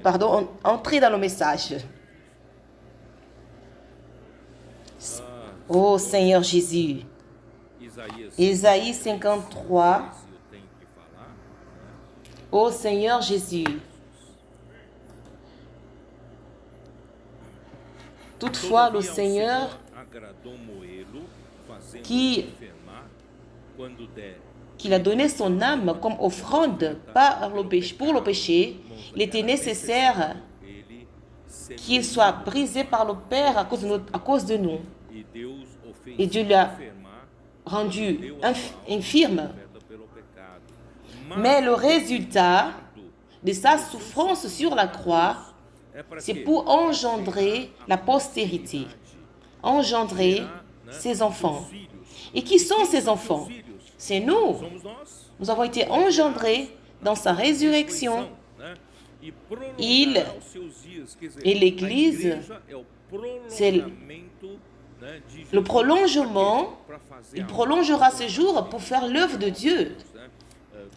entrer dans le message. Oh Seigneur Jésus. Ésaïe 53. Oh Seigneur Jésus. Toutefois, le Seigneur qui a donné son âme comme offrande pour le péché, il était nécessaire qu'il soit brisé par le Père à cause de nous. Et Dieu l'a rendu infirme. Mais le résultat de sa souffrance sur la croix, c'est pour engendrer la postérité, engendrer ses enfants. Et qui sont ces enfants? C'est nous. Nous avons été engendrés dans sa résurrection. Et l'Église, c'est le prolongement. Il prolongera ce jour pour faire l'œuvre de Dieu.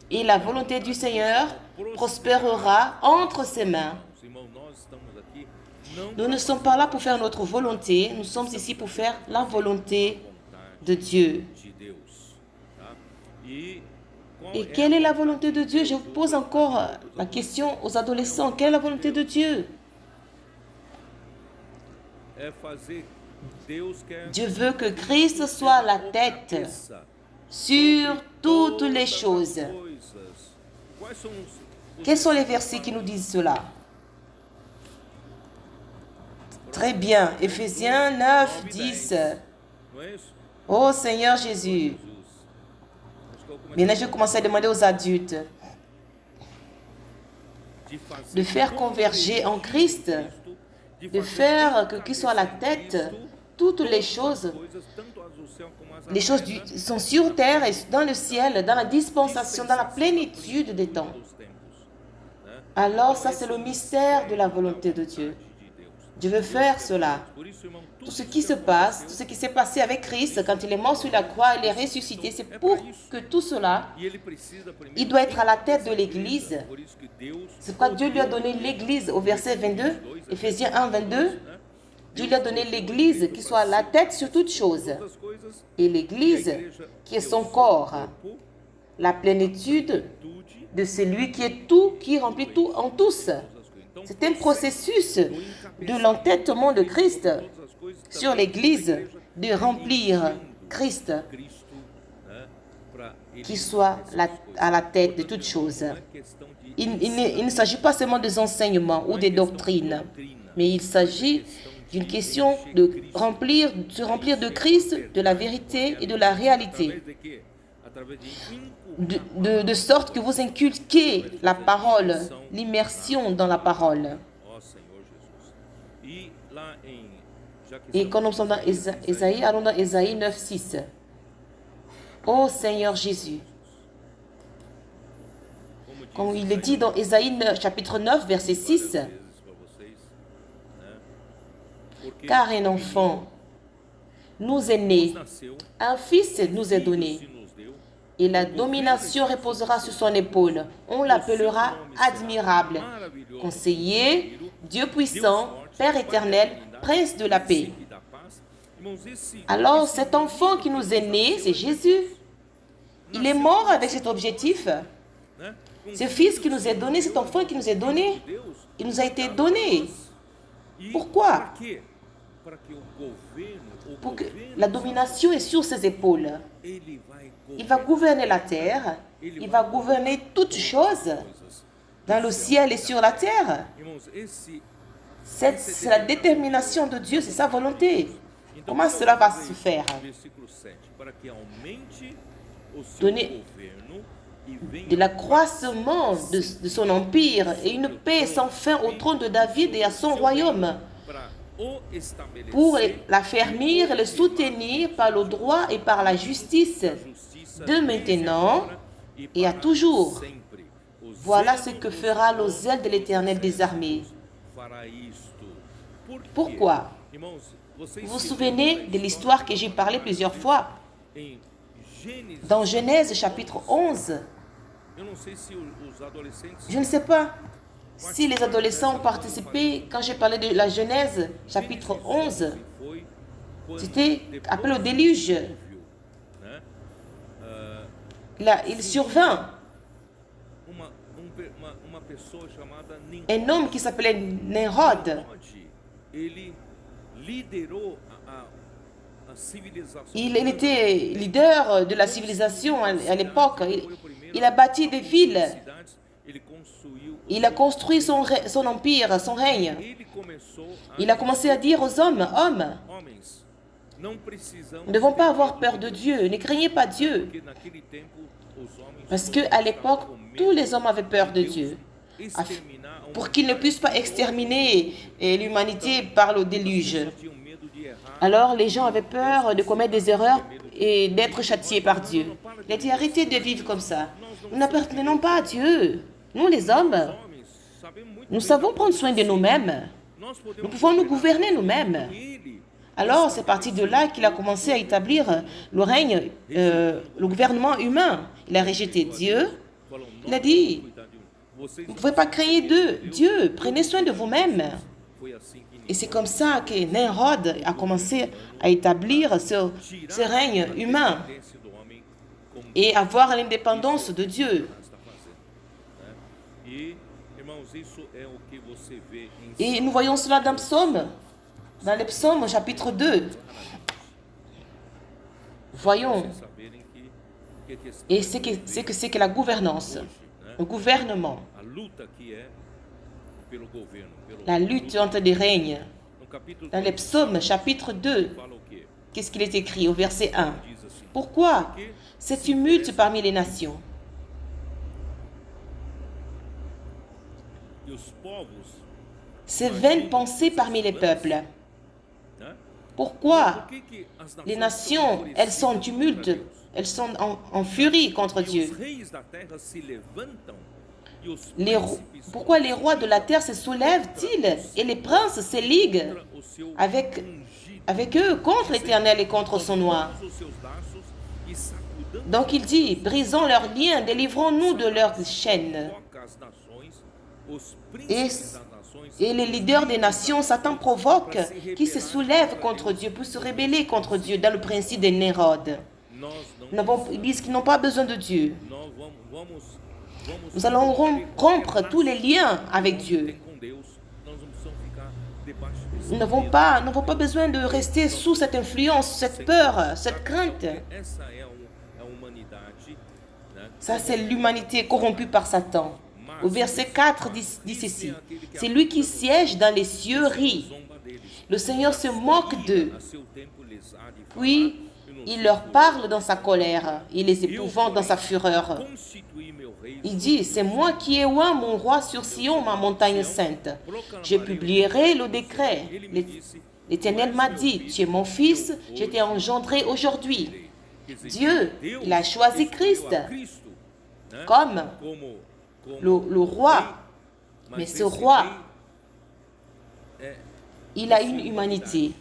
Et la volonté du Seigneur prospérera entre ses mains. Nous ne sommes pas là pour faire notre volonté. Nous sommes ici pour faire la volonté de Dieu. Et quelle est la volonté de Dieu? Je vous pose encore la question aux adolescents. Quelle est la volonté de Dieu? Dieu veut que Christ soit la tête sur toutes les choses. Quels sont les versets qui nous disent cela? Très bien. Éphésiens 9, 10. Oh Seigneur Jésus. Maintenant, je commence à demander aux adultes de faire converger en Christ, de faire qu'il soit la tête, toutes les choses sont sur terre et dans le ciel, dans la dispensation, dans la plénitude des temps. Alors, ça, c'est le mystère de la volonté de Dieu. Dieu veut faire cela. Tout ce qui se passe, tout ce qui s'est passé avec Christ, quand il est mort sur la croix, il est ressuscité, c'est pour que tout cela, il doit être à la tête de l'Église. C'est pourquoi Dieu lui a donné l'Église au verset 22, Éphésiens 1, 22. Dieu lui a donné l'Église qui soit la tête sur toutes choses. Et l'Église qui est son corps, la plénitude de celui qui est tout, qui remplit tout en tous. C'est un processus de l'entêtement de Christ sur l'Église, de remplir Christ, qui soit à la tête de toutes choses. Il ne s'agit pas seulement des enseignements ou des doctrines, mais il s'agit d'une question de se remplir de Christ, de la vérité et de la réalité. De sorte que vous inculquez la parole, l'immersion dans la parole. Et quand nous sommes dans Ésaïe, allons dans Ésaïe 9, 6. Ô Seigneur Jésus, comme il est dit dans Ésaïe chapitre 9, verset 6, car un enfant nous est né, un fils nous est donné, et la domination reposera sur son épaule. On l'appellera admirable, conseiller, Dieu puissant, Père éternel, Prince de la paix. Alors, cet enfant qui nous est né, c'est Jésus. Il est mort avec cet objectif. Ce fils qui nous est donné, cet enfant qui nous est donné, il nous a été donné. Pourquoi? Pour que la domination est sur ses épaules. Il va gouverner la terre, il va gouverner toutes choses dans le ciel et sur la terre. C'est la détermination de Dieu, c'est sa volonté. Comment cela va se faire? Donner de l'accroissement de son empire et une paix sans fin au trône de David et à son royaume, pour l'affermir, le soutenir par le droit et par la justice, de maintenant et à toujours. Voilà ce que fera le zèle de l'Éternel des armées. Pourquoi? Vous vous souvenez de l'histoire que j'ai parlé plusieurs fois? Dans Genèse chapitre 11, je ne sais pas si les adolescents ont participé quand j'ai parlé de la Genèse chapitre 11. C'était après le déluge. Là, il survint un homme qui s'appelait Nimrod. Il était leader de la civilisation à l'époque. Il a bâti des villes. Il a construit son empire, son règne. Il a commencé à dire aux hommes, hommes, nous ne devons pas avoir peur de Dieu, ne craignez pas Dieu. Parce qu'à l'époque, tous les hommes avaient peur de Dieu. Pour qu'ils ne puissent pas exterminer l'humanité par le déluge. Alors les gens avaient peur de commettre des erreurs et d'être châtiés par Dieu. Il a dit, arrêtez de vivre comme ça. Nous n'appartenons pas à Dieu. Nous les hommes, nous savons prendre soin de nous-mêmes. Nous pouvons nous gouverner nous-mêmes. Alors c'est parti de là qu'il a commencé à établir le règne, le gouvernement humain. Il a rejeté Dieu. Il a dit, vous ne pouvez pas craindre Dieu, prenez soin de vous-même. Et c'est comme ça que Nimrod a commencé à établir ce règne humain et avoir l'indépendance de Dieu. Et nous voyons cela dans le psaume chapitre 2. Voyons. Et c'est que la gouvernance, le gouvernement, la lutte entre les règnes. Dans le psaume chapitre 2, qu'est-ce qu'il est écrit au verset 1? Pourquoi ce tumulte parmi les nations? Ces vaines pensées parmi les peuples. Pourquoi les nations, elles sont en tumulte, elles sont en furie contre Dieu? Pourquoi les rois de la terre se soulèvent-ils et les princes se liguent avec eux contre l'Éternel et contre son oint? Donc il dit, brisons leurs liens, délivrons-nous de leurs chaînes. Et les leaders des nations, Satan provoque, qui se soulèvent contre Dieu, pour se rebeller contre Dieu, dans le principe de Nimrod. Ils disent qu'ils n'ont pas besoin de Dieu. Nous allons rompre tous les liens avec Dieu. Nous n'avons pas besoin de rester sous cette influence, cette peur, cette crainte. Ça, c'est l'humanité corrompue par Satan. Au verset 4, dit ceci. C'est lui qui siège dans les cieux rit. Le Seigneur se moque d'eux. Puis, il leur parle dans sa colère. Il les épouvante dans sa fureur. Il dit, c'est moi qui ai oint mon roi sur Sion, ma montagne sainte. Je publierai le décret. L'Éternel m'a dit, tu es mon fils, je t'ai engendré aujourd'hui. Dieu, il a choisi Christ comme le roi. Mais ce roi, il a une humanité.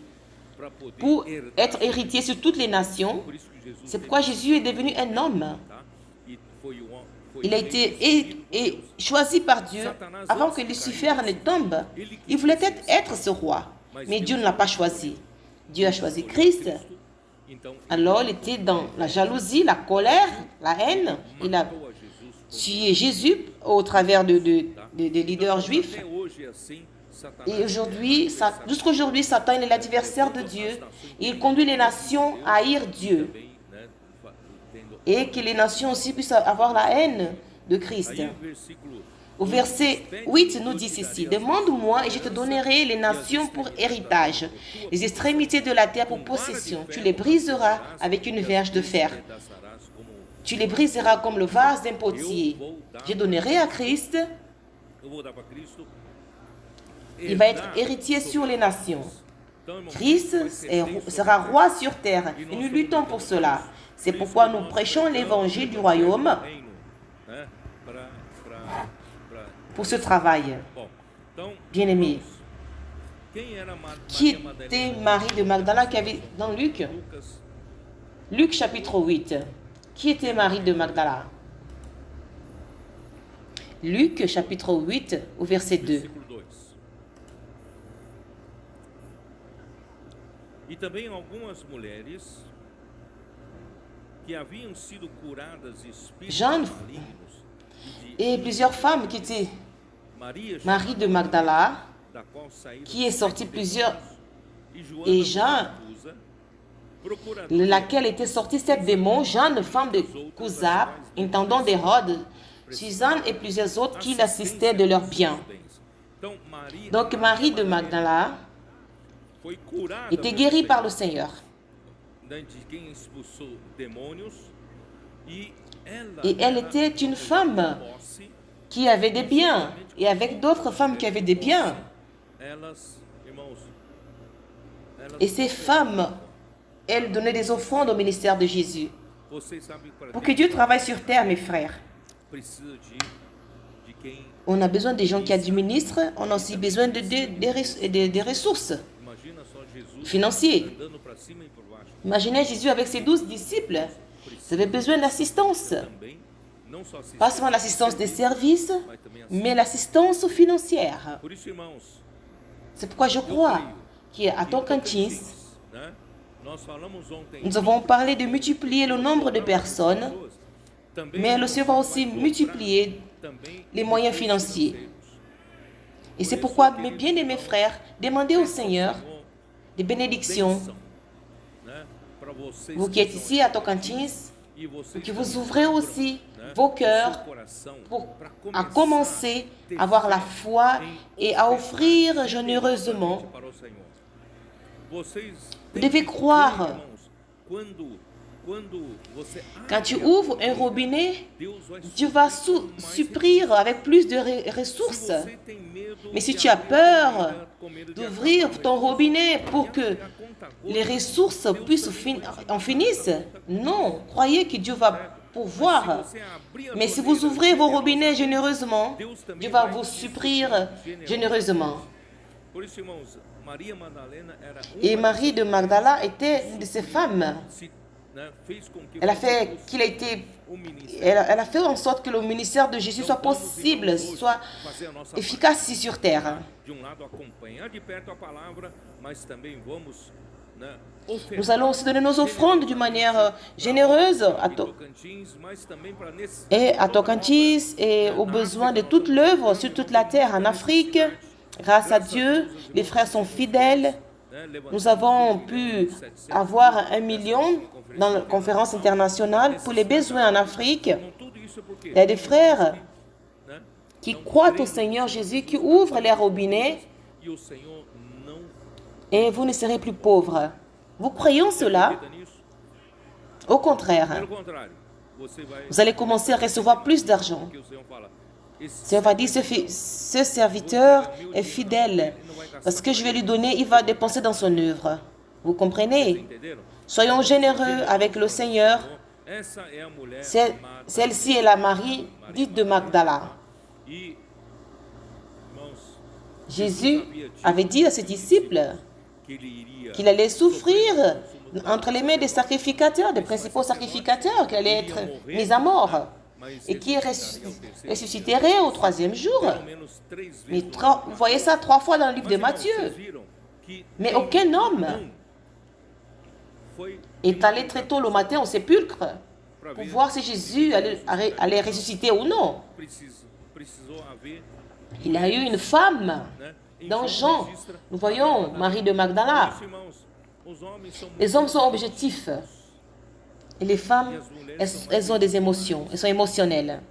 Pour être héritier sur toutes les nations, c'est pourquoi Jésus est devenu un homme. Il a été choisi par Dieu avant que Lucifer ne tombe. Il voulait être ce roi, mais Dieu ne l'a pas choisi. Dieu a choisi Christ. Alors il était dans la jalousie, la colère, la haine. Il a tué Jésus au travers des leaders juifs. Et aujourd'hui, jusqu'aujourd'hui, Satan est l'adversaire de Dieu. Il conduit les nations à haïr Dieu. Et que les nations aussi puissent avoir la haine de Christ. Au verset 8, nous dit ceci. Demande-moi et je te donnerai les nations pour héritage, les extrémités de la terre pour possession. Tu les briseras avec une verge de fer. Tu les briseras comme le vase d'un potier. Je donnerai à Christ. Il va être héritier sur les nations. Christ sera roi sur terre et nous luttons pour cela. C'est pourquoi nous prêchons l'évangile du royaume pour ce travail. Bien-aimés, Qui était Marie de Magdala qui avait dans Luc? Luc chapitre 8. Qui était Marie de Magdala? Luc chapitre 8 au verset 2. E também algumas mulheres que haviam sido curadas de espíritos malignos et plusieurs femmes qui étaient Marie de Magdala, qui est sorti plusieurs, et Jean, laquelle était sortie sept démons, Jeanne, femme de Cousa, intendant d'Hérode, Suzanne et plusieurs autres qui l'assistaient de leurs biens. Donc Marie de Magdala était guérie par le Seigneur. Et elle était une femme qui avait des biens, et avec d'autres femmes qui avaient des biens. Et ces femmes, elles donnaient des offrandes au ministère de Jésus. Pour que Dieu travaille sur terre, mes frères, on a besoin des gens qui administrent, on a aussi besoin des ressources financières. Imaginez Jésus avec ses 12 disciples. Vous avez besoin d'assistance. Pas seulement l'assistance des services, mais l'assistance financière. C'est pourquoi je crois qu'à Tocantins, nous avons parlé de multiplier le nombre de personnes, mais le Seigneur va aussi multiplier les moyens financiers. Et c'est pourquoi, mes bien-aimés frères, demandez au Seigneur des bénédictions. Vous qui êtes ici à Tocantins, que vous ouvrez aussi vos cœurs à commencer à avoir la foi et à offrir généreusement. Vous devez croire. Quand tu ouvres un robinet, Dieu va supplir avec plus de ressources. Mais si tu as peur d'ouvrir ton robinet pour que les ressources puissent en finissent, non, croyez que Dieu va pourvoir. Mais si vous ouvrez vos robinets généreusement, Dieu va vous supplir généreusement. Et Marie de Magdala était une de ces femmes. Elle a fait en sorte que le ministère de Jésus soit possible, soit efficace ici sur terre. Nous allons aussi donner nos offrandes d'une manière généreuse à Tocantins et aux besoins de toute l'œuvre sur toute la terre en Afrique. Grâce à Dieu, les frères sont fidèles. Nous avons pu avoir 1 million dans la conférence internationale pour les besoins en Afrique. Il y a des frères qui croient au Seigneur Jésus, qui ouvrent les robinets et vous ne serez plus pauvres. Vous croyez en cela? Au contraire, vous allez commencer à recevoir plus d'argent. Le Seigneur va dire, ce serviteur est fidèle. Parce que je vais lui donner, il va dépenser dans son œuvre. Vous comprenez? Soyons généreux avec le Seigneur. Celle-ci est la Marie dite de Magdala. Jésus avait dit à ses disciples qu'il allait souffrir entre les mains des sacrificateurs, des principaux sacrificateurs, qu'il allait être mis à mort et qui ressusciterait au 3e jour. Mais vous voyez ça 3 fois dans le livre de Matthieu. Mais aucun homme est allé très tôt le matin au sépulcre pour voir si Jésus allait ressusciter ou non. Il y a eu une femme dans Jean. Nous voyons Marie de Magdala. Les hommes sont objectifs. Et les femmes, elles ont des émotions. Elles sont émotionnelles.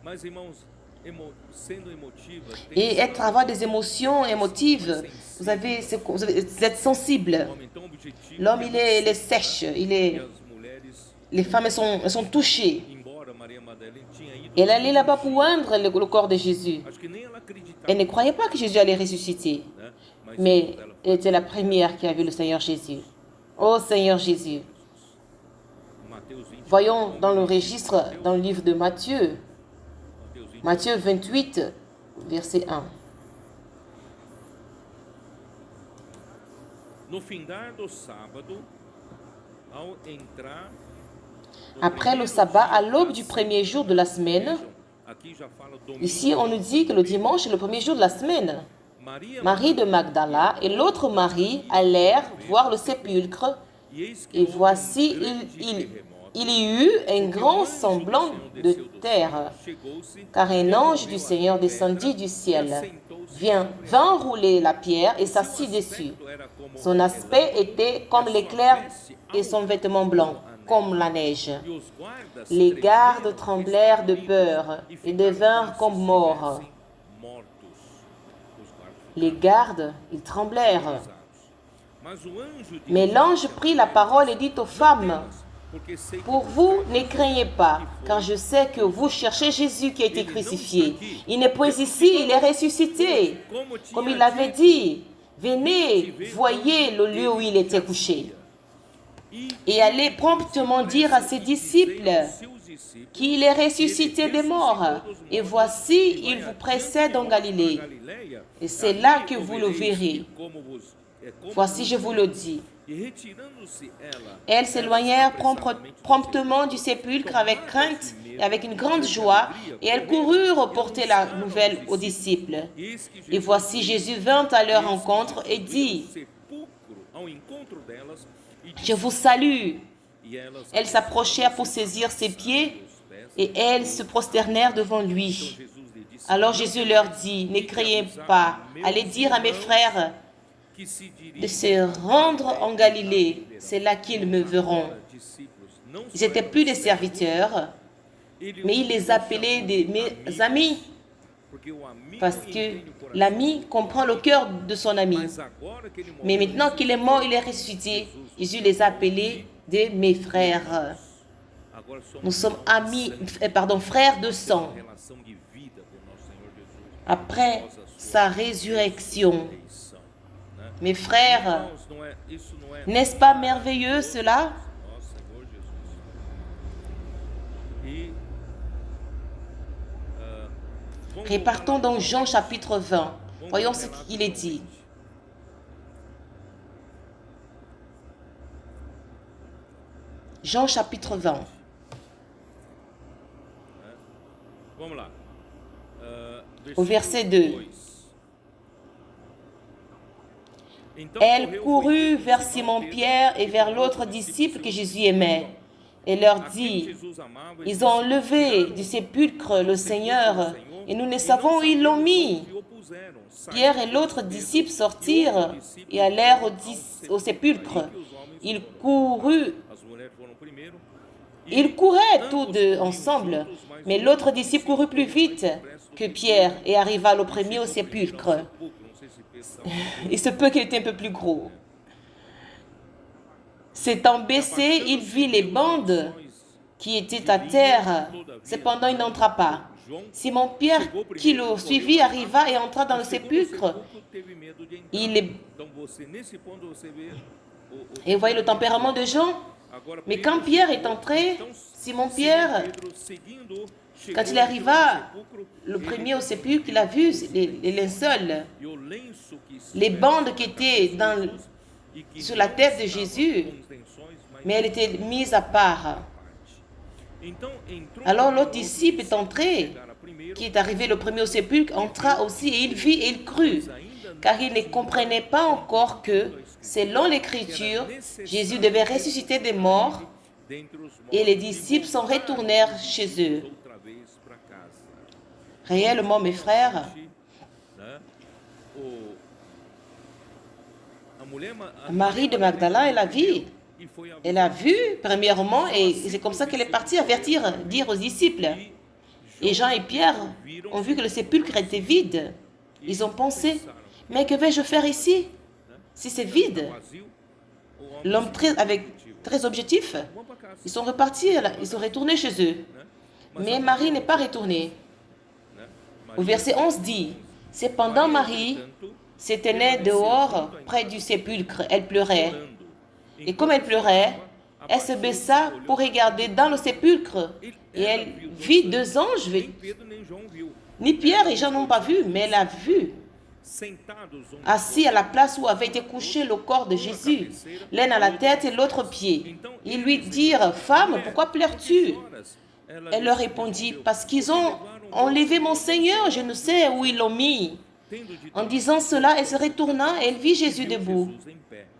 Et avoir des émotions émotives, vous êtes sensible. L'homme, il est sèche. Les femmes, elles sont touchées. Elle allait là-bas pour oindre le corps de Jésus. Elle ne croyait pas que Jésus allait ressusciter. Mais elle était la première qui a vu le Seigneur Jésus. Oh Seigneur Jésus. Voyons dans le registre, dans le livre de Matthieu. Matthieu 28, verset 1. No findar do sábado, ao entrar Après le sabbat, à l'aube du premier jour de la semaine, aqui já fala domingo. ici on nous dit que le dimanche est le premier jour de la semaine. Maria Marie de Magdala et l'autre Marie allèrent voir le sépulcre, e eis que et voici, il y eut un grand semblant de terre, chegou-se car un ange du Seigneur descendit du ciel, vint rouler la pierre et s'assit dessus. era como Son aspect était comme l'éclair et son vêtement blanc, comme la neige. e os guardas Les gardes tremblèrent de peur et devinrent comme morts. mortos. Os guardas Les gardes, ils tremblèrent. pesados. Mas o anjo disse: Mais l'ange prit la parole et dit aux femmes, porque sei que pour vous, ne craignez pas, car je sais que vous cherchez Jésus qui a été crucifié. Il n'est point ici, il est ressuscité. como tinha Comme il l'avait dit, venez, voyez le lieu où il était couché. Et allez promptement dire à ses disciples seus discípulos qu'il est ressuscité des morts. Et voici, il vous précède en Galilée. Galileia, Et c'est là que vous le verrez. como Voici, je vous le dis. e retirando-se ela, Elles s'éloignèrent promptement du sépulcre avec crainte et avec une grande joie, et elles coururent porter la nouvelle aux disciples. eis que Et voici, Jésus vint à leur rencontre et dit, sepulcro ao encontro delas e « Je vous salue. » e elas Elles s'approchèrent pour saisir ses pieds, et elles se prosternèrent devant lui. Jesus lhe disse Alors Jésus leur dit, « Ne craignez pas, allez dire à mes frères que se de dirige se rendre en Galilée, c'est là qu'ils me verront. » discípulos não Ils n'étaient plus des serviteurs, mais il les appelait mes amis, porque o amigo parce que l'ami comprend le cœur de son ami. mas agora que ele morreu Mais maintenant qu'il est mort, il est ressuscité, Jésus les appelait de mes frères. agora somos Nous sommes frères de sang. relação de vida com nosso Senhor Jesus. Après sa résurrection, Ressurreição, né? mes frères, Irmãos, isso não é n'est-ce pas merveilleux cela? nosso Senhor Jesus. E vamos Repartons dans Jean chapitre 20. Voyons ce qu'il est dit. Jean chapitre 20. Vamos lá. Au verset 2. 2. Então Elle correu, courut foi vers Pedro, Simon-Pierre et vers l'autre disciple que Jésus aimait et leur a quem dit, Jesus amava, e ils ont enlevé du sépulcre le Seigneur et nous ne savons où ils l'ont mis. se opuseram. Pierre et l'autre disciple sortirent et allèrent au sépulcre. Ils couraient As mulheres foram primeiro. Ils couraient tous deux ensemble, mais l'autre disciple courut plus vite que Pierre et arriva le premier au sépulcre. Não sei se pensa. Il se peut qu'il était un peu plus gros. S'étant baissé, il vit les bandes qui étaient à terre. Cependant, il n'entra pas. Simon-Pierre, qui le suivit, arriva et entra dans le sépulcre. Teve medo de entrar. Il est... Então você nesse ponto você vê Et vous voyez le tempérament de Jean. agora Mais quand Pierre est entré, Simon-Pierre, Pedro seguindo quand il arriva le premier au sépulcre, il a vu les linceuls, e o lenço que les bandes qui étaient sur la tête de Jésus, mais elles étaient mises à part. Então entrou Alors l'autre disciple est entré, para primeiro, qui est arrivé le premier au sépulcre, entra aussi et il vit et il crut, car il ne comprenait pas encore que, selon l'Écriture, Jésus devait ressusciter des morts dentre os mortos, et les disciples s'en retournèrent chez eux. outra vez para casa. Réellement, mes frères, Né? A mulher Marie de Magdala, elle a vu. e foi a Elle a vu, premièrement, et c'est comme ça qu'elle est partie avertir, dire aux disciples. Et Jean et Pierre ont vu que le sépulcre était vide. Ils ont pensé, mais que vais-je faire ici, si c'est vide? vazio. L'homme très objectif, Vamos para casa. ils sont repartis, ils sont retournés chez eux. Mais Marie n'est pas retournée. Né? Au verset 11 dit, cependant Marie se tenait dehors près du sépulcre, elle pleurait. Et comme elle pleurait, elle se baissa pour regarder dans le sépulcre. Et elle vit deux anges. Nem Pedro nem João viu. Ni Pierre et Jean n'ont pas vu, mais elle a vu. assis à la place où avait été couché le corps de Jésus, l'un à la tête et l'autre au pied. Ils lui dirent, « Femme, pourquoi pleures-tu » Elle leur répondit, « Parce qu'ils ont enlevé mon Seigneur, je ne sais où ils l'ont mis. » En disant cela, elle se retourna et elle vit Jésus debout.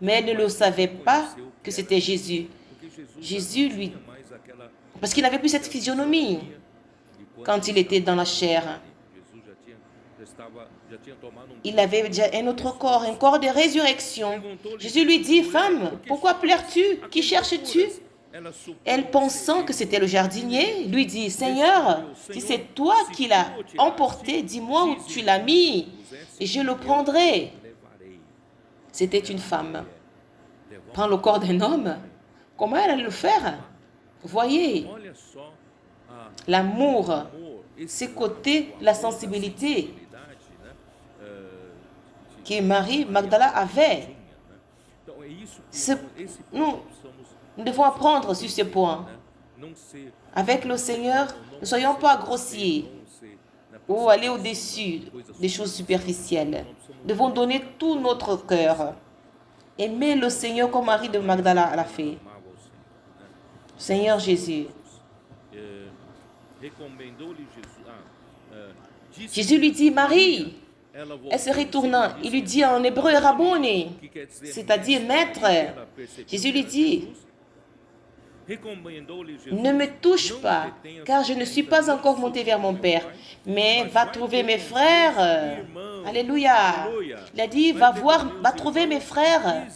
Mais elle ne le savait pas que c'était Jésus. Jésus lui... Parce qu'il n'avait plus cette physionomie quand il était dans la chair. Il avait déjà un autre corps, un corps de résurrection. Jésus lui dit, « Femme, pourquoi pleures-tu? Qui cherches-tu » Elle, pensant que c'était le jardinier, lui dit, « Seigneur, si c'est toi qui l'as emporté, dis-moi où tu l'as mis, et je le prendrai. » C'était une femme. Prends le corps d'un homme. Comment elle allait le faire? Voyez, l'amour, c'est côté la sensibilité que Marie Magdala avait. Nous devons apprendre sur ce point. Avec le Seigneur, ne soyons pas grossiers ou aller au-dessus des choses superficielles. Nous devons donner tout notre cœur. Aimer le Seigneur comme Marie de Magdala l'a fait. Seigneur Jésus. Jésus lui dit, « Marie ». Elle se retourna. Il lui dit en hébreu, « Rabboni », c'est-à-dire « maître ». Jésus lui dit, « Ne me touche pas, car je ne suis pas encore monté vers mon Père, mais va trouver mes frères. » Alléluia. Il a dit, va trouver mes frères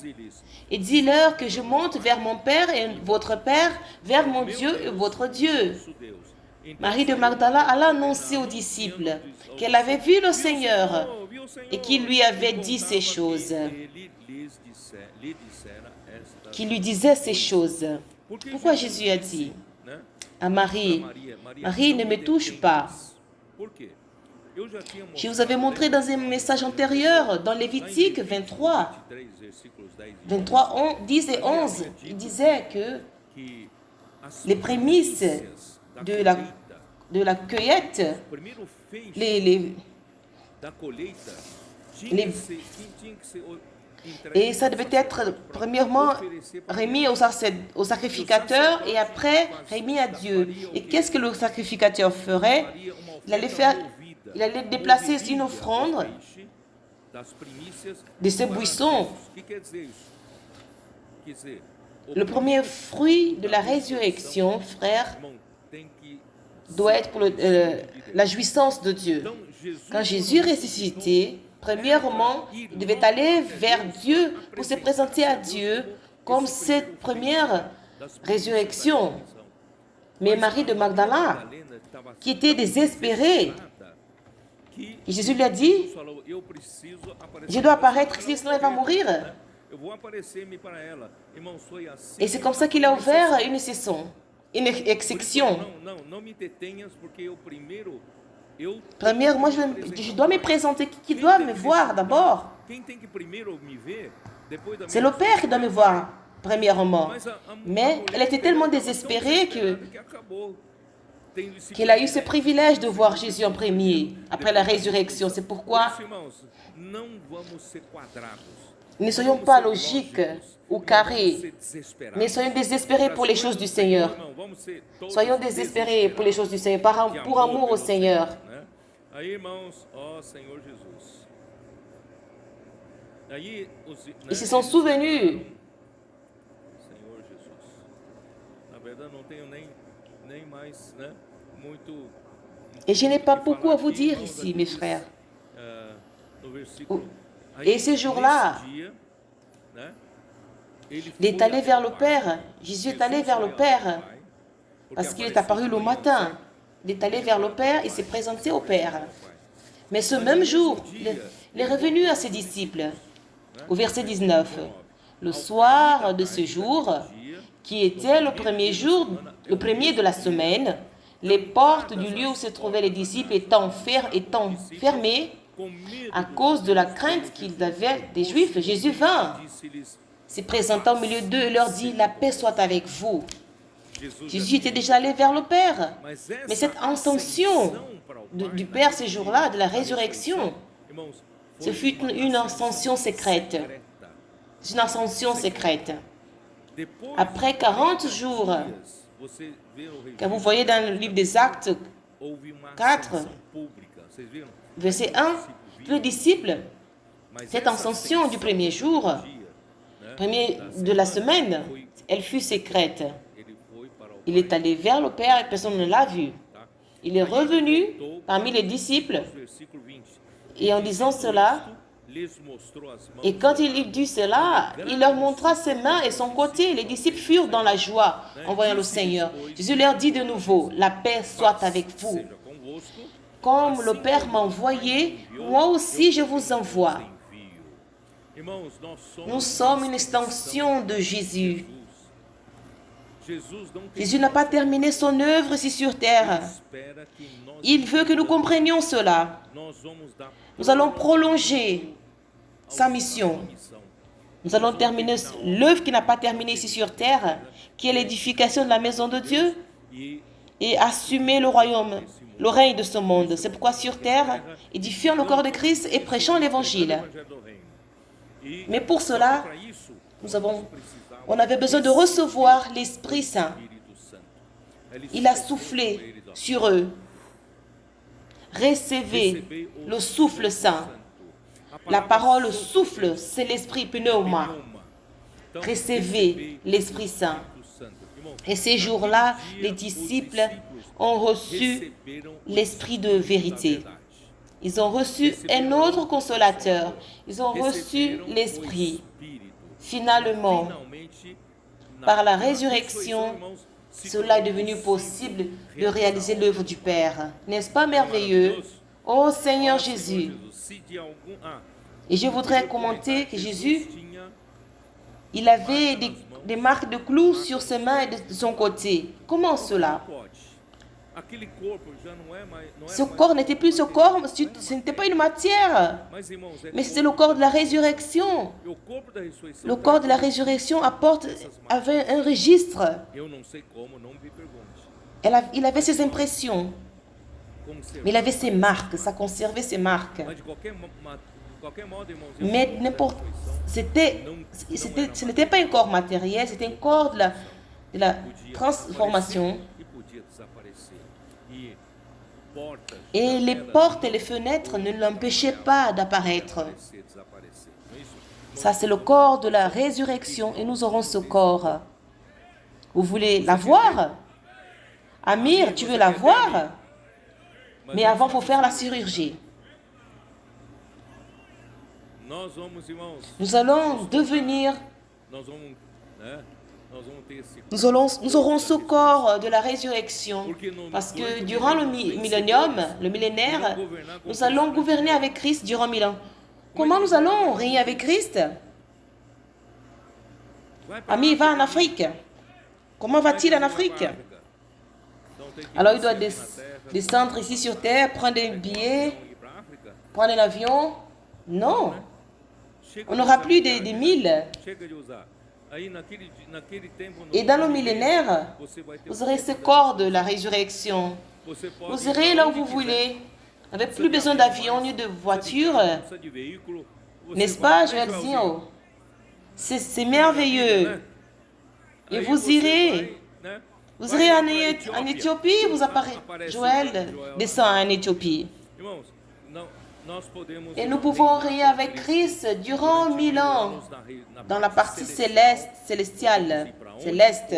et dis-leur que je monte vers mon Père et votre Père, vers mon Dieu et votre Dieu. Marie de Magdala alla annoncer aux disciples qu'elle avait vu le Seigneur et qu'il lui avait dit ces choses. Qu'il lui disait ces choses. Pourquoi Jésus a dit à Marie, « Marie, ne me touche pas ». Je vous avais montré dans un message antérieur, dans Lévitique 23, 10 et 11, il disait que les prémices de la cueillette, et ça devait être premièrement remis au sacrificateur et après remis à Dieu. Et qu'est-ce que le sacrificateur ferait? Il allait déplacer une offrande de ce buisson. Le premier fruit de la résurrection, frère, doit être pour la jouissance de Dieu. Quand Jésus ressuscité, premièrement, il devait aller vers Dieu pour se présenter à Dieu comme cette première résurrection. Mais Marie de Magdala, qui était désespérée, Jésus lui a dit, je dois apparaître, sinon elle va mourir. Et c'est comme ça qu'il a ouvert une exception. Premièrement, je dois me présenter. Qui doit me voir d'abord? C'est le Père qui doit me voir, premièrement. Mais elle était tellement désespérée qu'elle a eu ce privilège de voir Jésus en premier, après la résurrection. C'est pourquoi ne soyons pas logiques ou carrés, mais soyons désespérés pour les choses du Seigneur. Soyons désespérés pour les choses du Seigneur, pour amour au Seigneur. Ils se sont souvenus. Et je n'ai pas beaucoup à vous dire ici, mes frères. Et ce jour-là, il est allé vers le Père. Jésus est allé vers le Père parce qu'il est apparu le matin. Il est allé vers le Père et s'est présenté au Père. Mais ce même jour, il est revenu à ses disciples. Au verset 19, le soir de ce jour, qui était le premier jour, le premier de la semaine, les portes du lieu où se trouvaient les disciples étant fermées à cause de la crainte qu'ils avaient des Juifs, Jésus vint, se présentant au milieu d'eux et leur dit, « La paix soit avec vous. » Jésus était déjà allé vers le Père. Mais cette intention du Père ce jour-là, de la résurrection, Ce fut une ascension secrète. C'est une ascension secrète. Après 40 jours, quand vous voyez dans le livre des Actes 4, verset 1, les disciples, cette ascension du premier jour, premier de la semaine, elle fut secrète. Il est allé vers le Père et personne ne l'a vu. Il est revenu parmi les disciples et en disant cela, et quand il dit cela, il leur montra ses mains et son côté. Les disciples furent dans la joie en voyant le Seigneur. Jésus leur dit de nouveau, la paix soit avec vous. Comme le Père m'a envoyé, moi aussi je vous envoie. Nous sommes une extension de Jésus. Jésus n'a pas terminé son œuvre ici sur terre. Il veut que nous comprenions cela. Nous allons prolonger sa mission. Nous allons terminer l'œuvre qui n'a pas terminé ici sur terre, qui est l'édification de la maison de Dieu, et assumer le royaume, le règne de ce monde. C'est pourquoi sur terre, édifions le corps de Christ et prêchons l'évangile. Mais pour cela, on avait besoin de recevoir l'Esprit Saint. Il a soufflé sur eux. Recevez le souffle saint. La parole souffle, c'est l'Esprit pneuma. Recevez l'Esprit Saint. Et ces jours-là, les disciples ont reçu l'Esprit de vérité. Ils ont reçu un autre consolateur. Ils ont reçu l'Esprit. Finalement, par la résurrection, cela est devenu possible de réaliser l'œuvre du Père. N'est-ce pas merveilleux? Ô Seigneur Jésus! Et je voudrais commenter que Jésus, il avait des marques de clous sur ses mains et de son côté. Comment cela? Ce corps n'était plus ce corps, ce n'était pas une matière, mais c'était le corps de la résurrection. Le corps de la résurrection avait un registre. Il avait ses impressions, mais il avait ses marques, ça conservait ses marques. Mais ce n'était pas un corps matériel, c'était un corps de la transformation. Et les portes et les fenêtres ne l'empêchaient pas d'apparaître. Ça, c'est le corps de la résurrection et nous aurons ce corps. Vous voulez la voir? Amir, tu veux la voir? Mais avant, il faut faire la chirurgie. Nous allons devenir... Nous aurons ce corps de la résurrection parce que durant le millénaire, nous allons gouverner avec Christ durant 1000 ans. Comment nous allons régner avec Christ? Ami, va en Afrique. Comment va-t-il en Afrique? Alors il doit descendre ici sur terre, prendre des billets, prendre un avion. Non. On n'aura plus des milles. Et dans le millénaire, vous aurez ce corps de la résurrection. Vous irez là où vous voulez. Vous n'avez plus besoin d'avion ni de voiture. N'est-ce pas, Joël Zio? C'est merveilleux. Et vous irez en Éthiopie, vous apparaîtrez. Joël descend en Éthiopie. Et nous pouvons régner avec Christ durant 1000 ans dans la partie célestiale, céleste.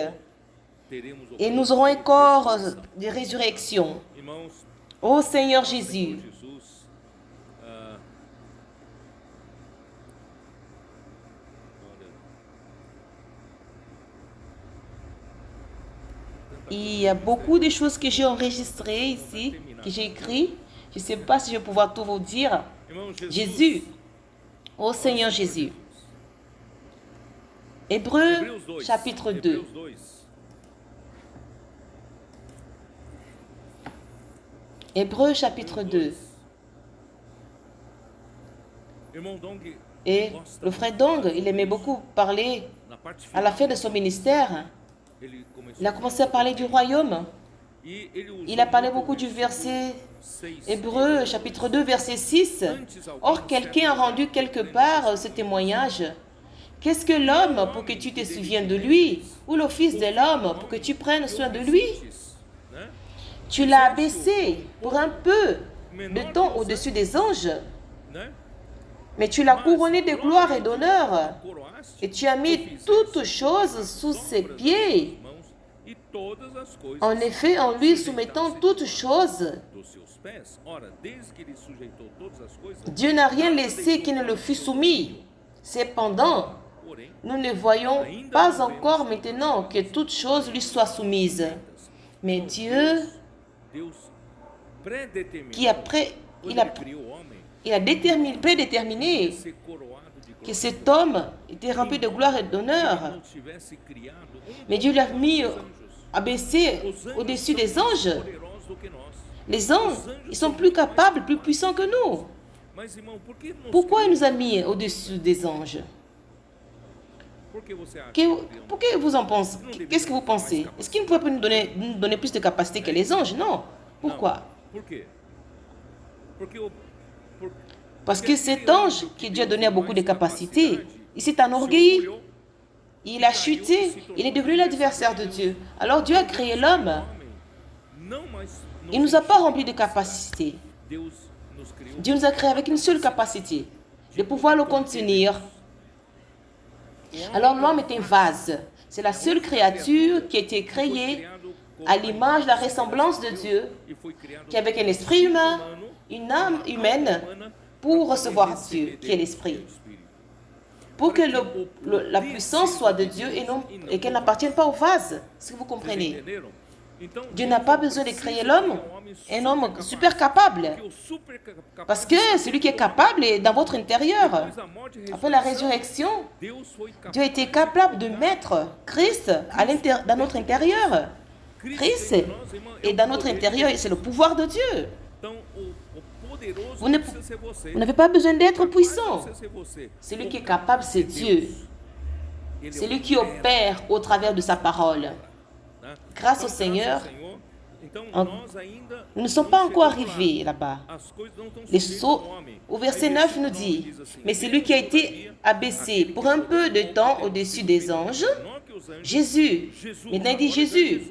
Et nous aurons un corps de résurrection. Ô Seigneur Jésus, il y a beaucoup de choses que j'ai enregistrées ici, que j'ai écrites. Je ne sais pas si je vais pouvoir tout vous dire. Jésus, ô Seigneur Jésus. Hébreux chapitre 2. Hébreux chapitre 2. Et le frère Dong, il aimait beaucoup parler à la fin de son ministère. Il a commencé à parler du royaume. Il a parlé beaucoup du verset Hébreu, chapitre 2, verset 6. Or, quelqu'un a rendu quelque part ce témoignage. Qu'est-ce que l'homme pour que tu te souviennes de lui? Ou le fils de l'homme pour que tu prennes soin de lui? Tu l'as abaissé pour un peu de temps au-dessus des anges. Mais tu l'as couronné de gloire et d'honneur. Et tu as mis toutes choses sous ses pieds. En effet, en lui soumettant toutes choses, Dieu n'a rien laissé qui ne le fût soumis. Cependant, nous ne voyons pas encore maintenant que toutes choses lui soient soumises. Mais Dieu, qui il a prédéterminé que cet homme était rempli de gloire et d'honneur. Mais Dieu l'a mis abaissé au-dessus des anges. Les anges, ils sont plus capables, plus puissants que nous. Pourquoi il nous a mis au-dessus des anges? Pour que vous en pensez? Qu'est-ce que vous pensez? Est-ce qu'il ne pourrait pas nous donner plus de capacité que les anges? Non. Pourquoi? Parce que cet ange que Dieu a donné a beaucoup de capacités, il s'est enorgueilli. Il a chuté. Il est devenu l'adversaire de Dieu. Alors Dieu a créé l'homme. Il ne nous a pas remplis de capacités. Dieu nous a créé avec une seule capacité, de pouvoir le contenir. Alors l'homme est un vase. C'est la seule créature qui a été créée à l'image, la ressemblance de Dieu, qui avec un esprit humain, une âme humaine, pour recevoir Dieu, qui est l'esprit. Pour que la puissance soit de Dieu et qu'elle n'appartienne pas au vase. Est-ce que vous comprenez? Dieu n'a pas besoin de créer l'homme, un homme super capable. Parce que celui qui est capable est dans votre intérieur. Après la résurrection, Dieu a été capable de mettre Christ dans notre intérieur. Christ est dans notre intérieur et c'est le pouvoir de Dieu. Vous n'avez pas besoin d'être puissant. Celui qui est capable, c'est Dieu. C'est lui qui opère au travers de sa parole. Grâce au Seigneur, nous ne sommes pas encore arrivés là-bas. Au verset 9 nous dit, mais c'est lui qui a été abaissé pour un peu de temps au-dessus des anges, Jésus. Maintenant il dit Jésus.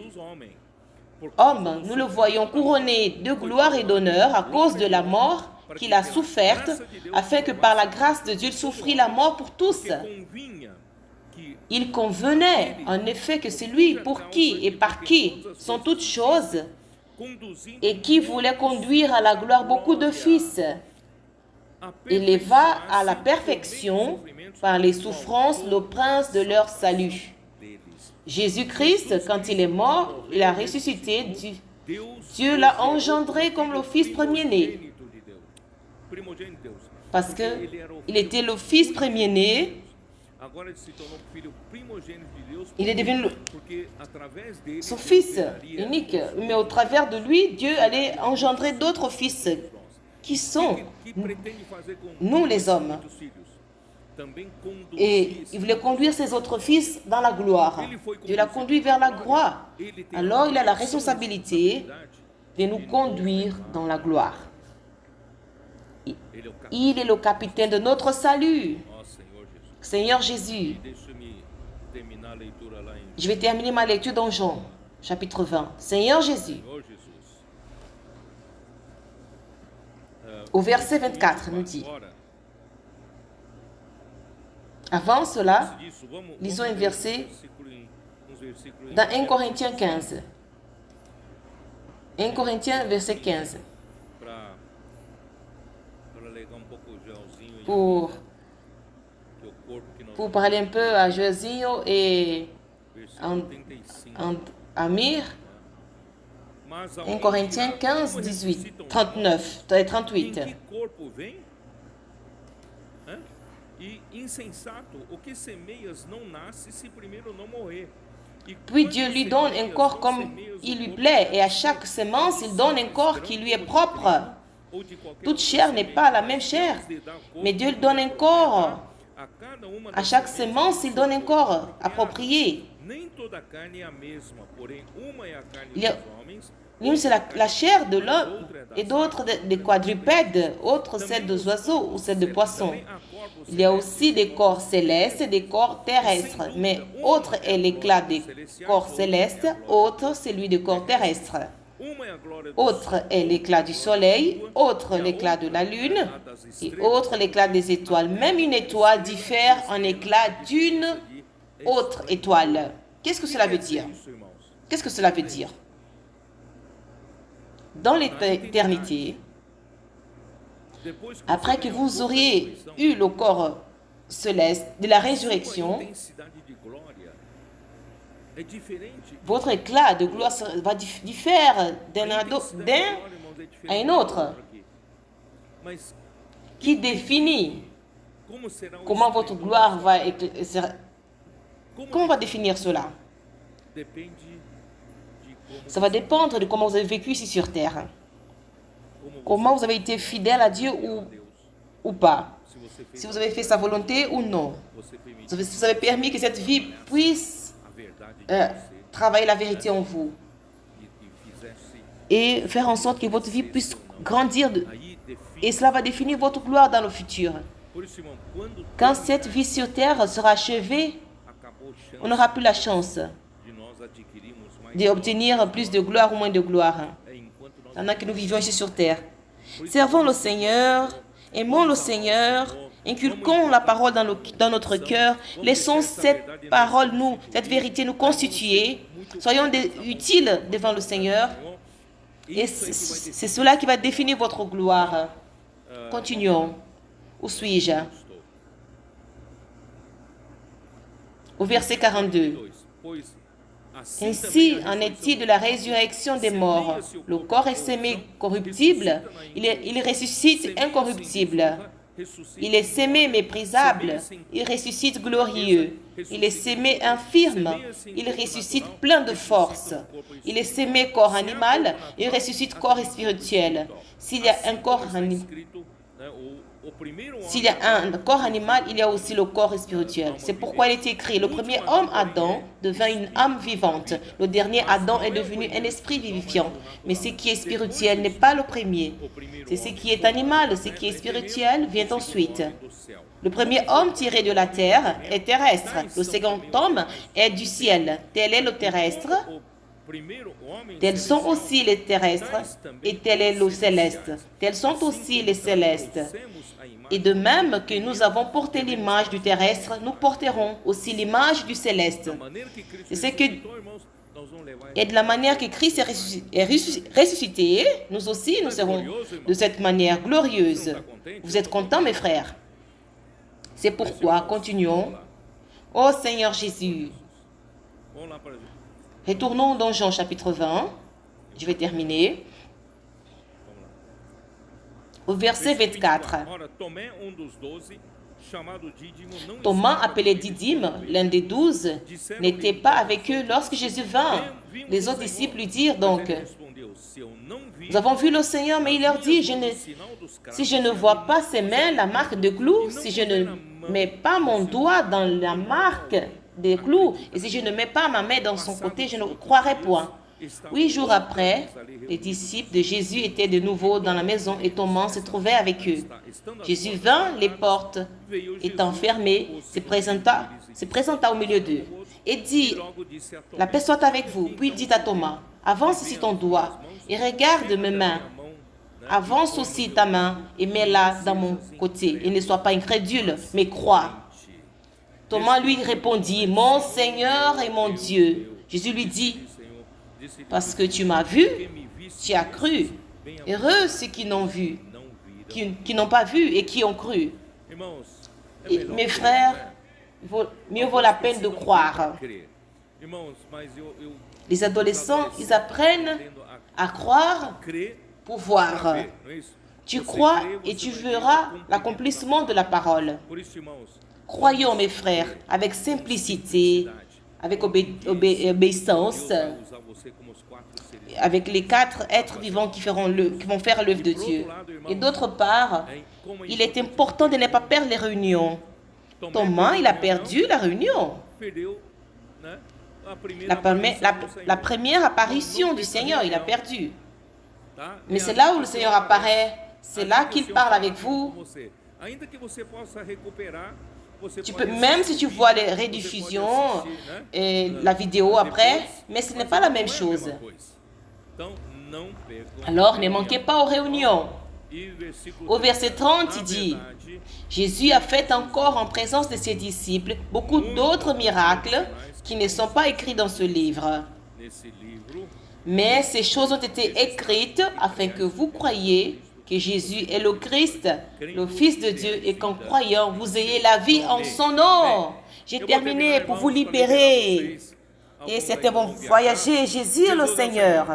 Homme, nous le voyons couronné de gloire et d'honneur à cause de la mort qu'il a soufferte, afin que par la grâce de Dieu, il souffrit la mort pour tous. Il convenait, en effet, que c'est lui pour qui et par qui sont toutes choses, et qui voulait conduire à la gloire beaucoup de fils, éleva à la perfection par les souffrances le prince de leur salut. Jésus-Christ, quand il est mort, il a ressuscité. Dieu l'a engendré comme le fils premier-né. Parce qu'il était le fils premier-né. Il est devenu son fils unique. Mais au travers de lui, Dieu allait engendrer d'autres fils qui sont nous les hommes. Et il voulait conduire ses autres fils dans la gloire. Dieu l'a conduit vers la gloire. Alors il a la responsabilité de nous conduire dans la gloire. Il est le capitaine de notre salut. Seigneur Jésus. Je vais terminer ma lecture dans Jean, chapitre 20. Seigneur Jésus. Au verset 24, nous dit. Avant cela, lisons un verset dans 1 Corinthiens 15. 1 Corinthiens, verset 15. Pour parler un peu à Josinho et Amir. 1 Corinthiens 15, 18, 39 et 38. Puis Dieu lui donne un corps comme il lui plaît, et à chaque semence, il donne un corps qui lui est propre. Toute chair n'est pas la même chair, mais Dieu donne un corps À chaque semence, il donne un corps approprié. L'une, c'est la chair de l'homme et d'autres des quadrupèdes, autres celle des oiseaux ou celle de poissons. Il y a aussi des corps célestes et des corps terrestres, mais autre est l'éclat des corps célestes, autre celui des corps terrestres. Autre est l'éclat du soleil, autre l'éclat de la lune et autre l'éclat des étoiles. Même une étoile diffère en éclat d'une autre étoile. Qu'est-ce que cela veut dire? Qu'est-ce que cela veut dire? Dans l'éternité, après que vous auriez eu le corps céleste de la résurrection, votre éclat de gloire va différer d'un à un autre, qui définit comment votre gloire va être. Comment on va définir cela? Ça va dépendre de comment vous avez vécu ici sur terre. Comment vous avez été fidèle à Dieu ou pas. Si vous avez fait sa volonté ou non. Vous avez permis que cette vie puisse travailler la vérité en vous. Et faire en sorte que votre vie puisse grandir. Et cela va définir votre gloire dans le futur. Quand cette vie sur terre sera achevée, on n'aura plus la chance d'obtenir plus de gloire ou moins de gloire. Pendant que nous vivons ici sur terre. Servons le Seigneur, aimons le Seigneur, inculquons la parole dans notre cœur, laissons cette parole, cette vérité nous constituer, soyons utiles devant le Seigneur, et c'est cela qui va définir votre gloire. Continuons. Où suis-je? Au verset 42. Ainsi en est-il de la résurrection des morts. Le corps est sémé corruptible, il ressuscite incorruptible. Il est sémé méprisable, il ressuscite glorieux. Il est sémé infirme, il ressuscite plein de force. Il est sémé corps animal, il ressuscite corps spirituel. S'il y a un corps animal, il y a aussi le corps spirituel. C'est pourquoi il est écrit, le premier homme, Adam, devint une âme vivante. Le dernier Adam est devenu un esprit vivifiant. Mais ce qui est spirituel n'est pas le premier. C'est ce qui est animal, ce qui est spirituel vient ensuite. Le premier homme tiré de la terre est terrestre. Le second homme est du ciel. Tel est le terrestre. Tels sont aussi les terrestres et tel est le céleste. Tels sont aussi les célestes. Et de même que nous avons porté l'image du terrestre, nous porterons aussi l'image du céleste. Et de la manière que Christ est ressuscité, nous aussi, nous serons de cette manière glorieuse. Vous êtes contents, mes frères? C'est pourquoi, continuons. Ô Seigneur Jésus, retournons dans Jean chapitre 20. Je vais terminer. Au verset 24. Thomas, appelé Didyme, l'un des 12, n'était pas avec eux lorsque Jésus vint. Les autres disciples lui dirent donc, nous avons vu le Seigneur, mais il leur dit, si je ne vois pas ses mains, la marque de clous, si je ne mets pas mon doigt dans la marque des clous, et si je ne mets pas ma main dans son côté, je ne croirai point. 8 jours après, les disciples de Jésus étaient de nouveau dans la maison et Thomas se trouvait avec eux. Jésus vint, les portes étant fermées, se présenta au milieu d'eux et dit, la paix soit avec vous. Puis il dit à Thomas, avance ici ton doigt et regarde mes mains. Avance aussi ta main et mets-la dans mon côté et ne sois pas incrédule, mais crois. Thomas lui répondit, mon Seigneur et mon Dieu. Jésus lui dit, parce que tu m'as vu, tu as cru. Heureux ceux qui n'ont vu, qui n'ont pas vu et qui ont cru. Et mes frères, mieux vaut la peine de croire. Les adolescents, ils apprennent à croire pour voir. Tu crois et tu verras l'accomplissement de la parole. Croyons, mes frères, avec simplicité, avec obéissance, avec les 4 êtres vivants qui vont faire l'œuvre de Dieu. Et d'autre part, il est important de ne pas perdre les réunions. Thomas, il a perdu la réunion. La première apparition du Seigneur, il a perdu. Mais c'est là où le Seigneur apparaît. C'est là qu'il parle avec vous. Tu peux, même si tu vois les rediffusions et la vidéo après, mais ce n'est pas la même chose. Alors, ne manquez pas aux réunions. Au verset 30, il dit, Jésus a fait encore en présence de ses disciples beaucoup d'autres miracles qui ne sont pas écrits dans ce livre. Mais ces choses ont été écrites afin que vous croyiez que Jésus est le Christ, le Fils de Dieu, et qu'en croyant, vous ayez la vie en son nom. J'ai terminé pour vous libérer. Et certains vont voyager. Jésus est le Seigneur.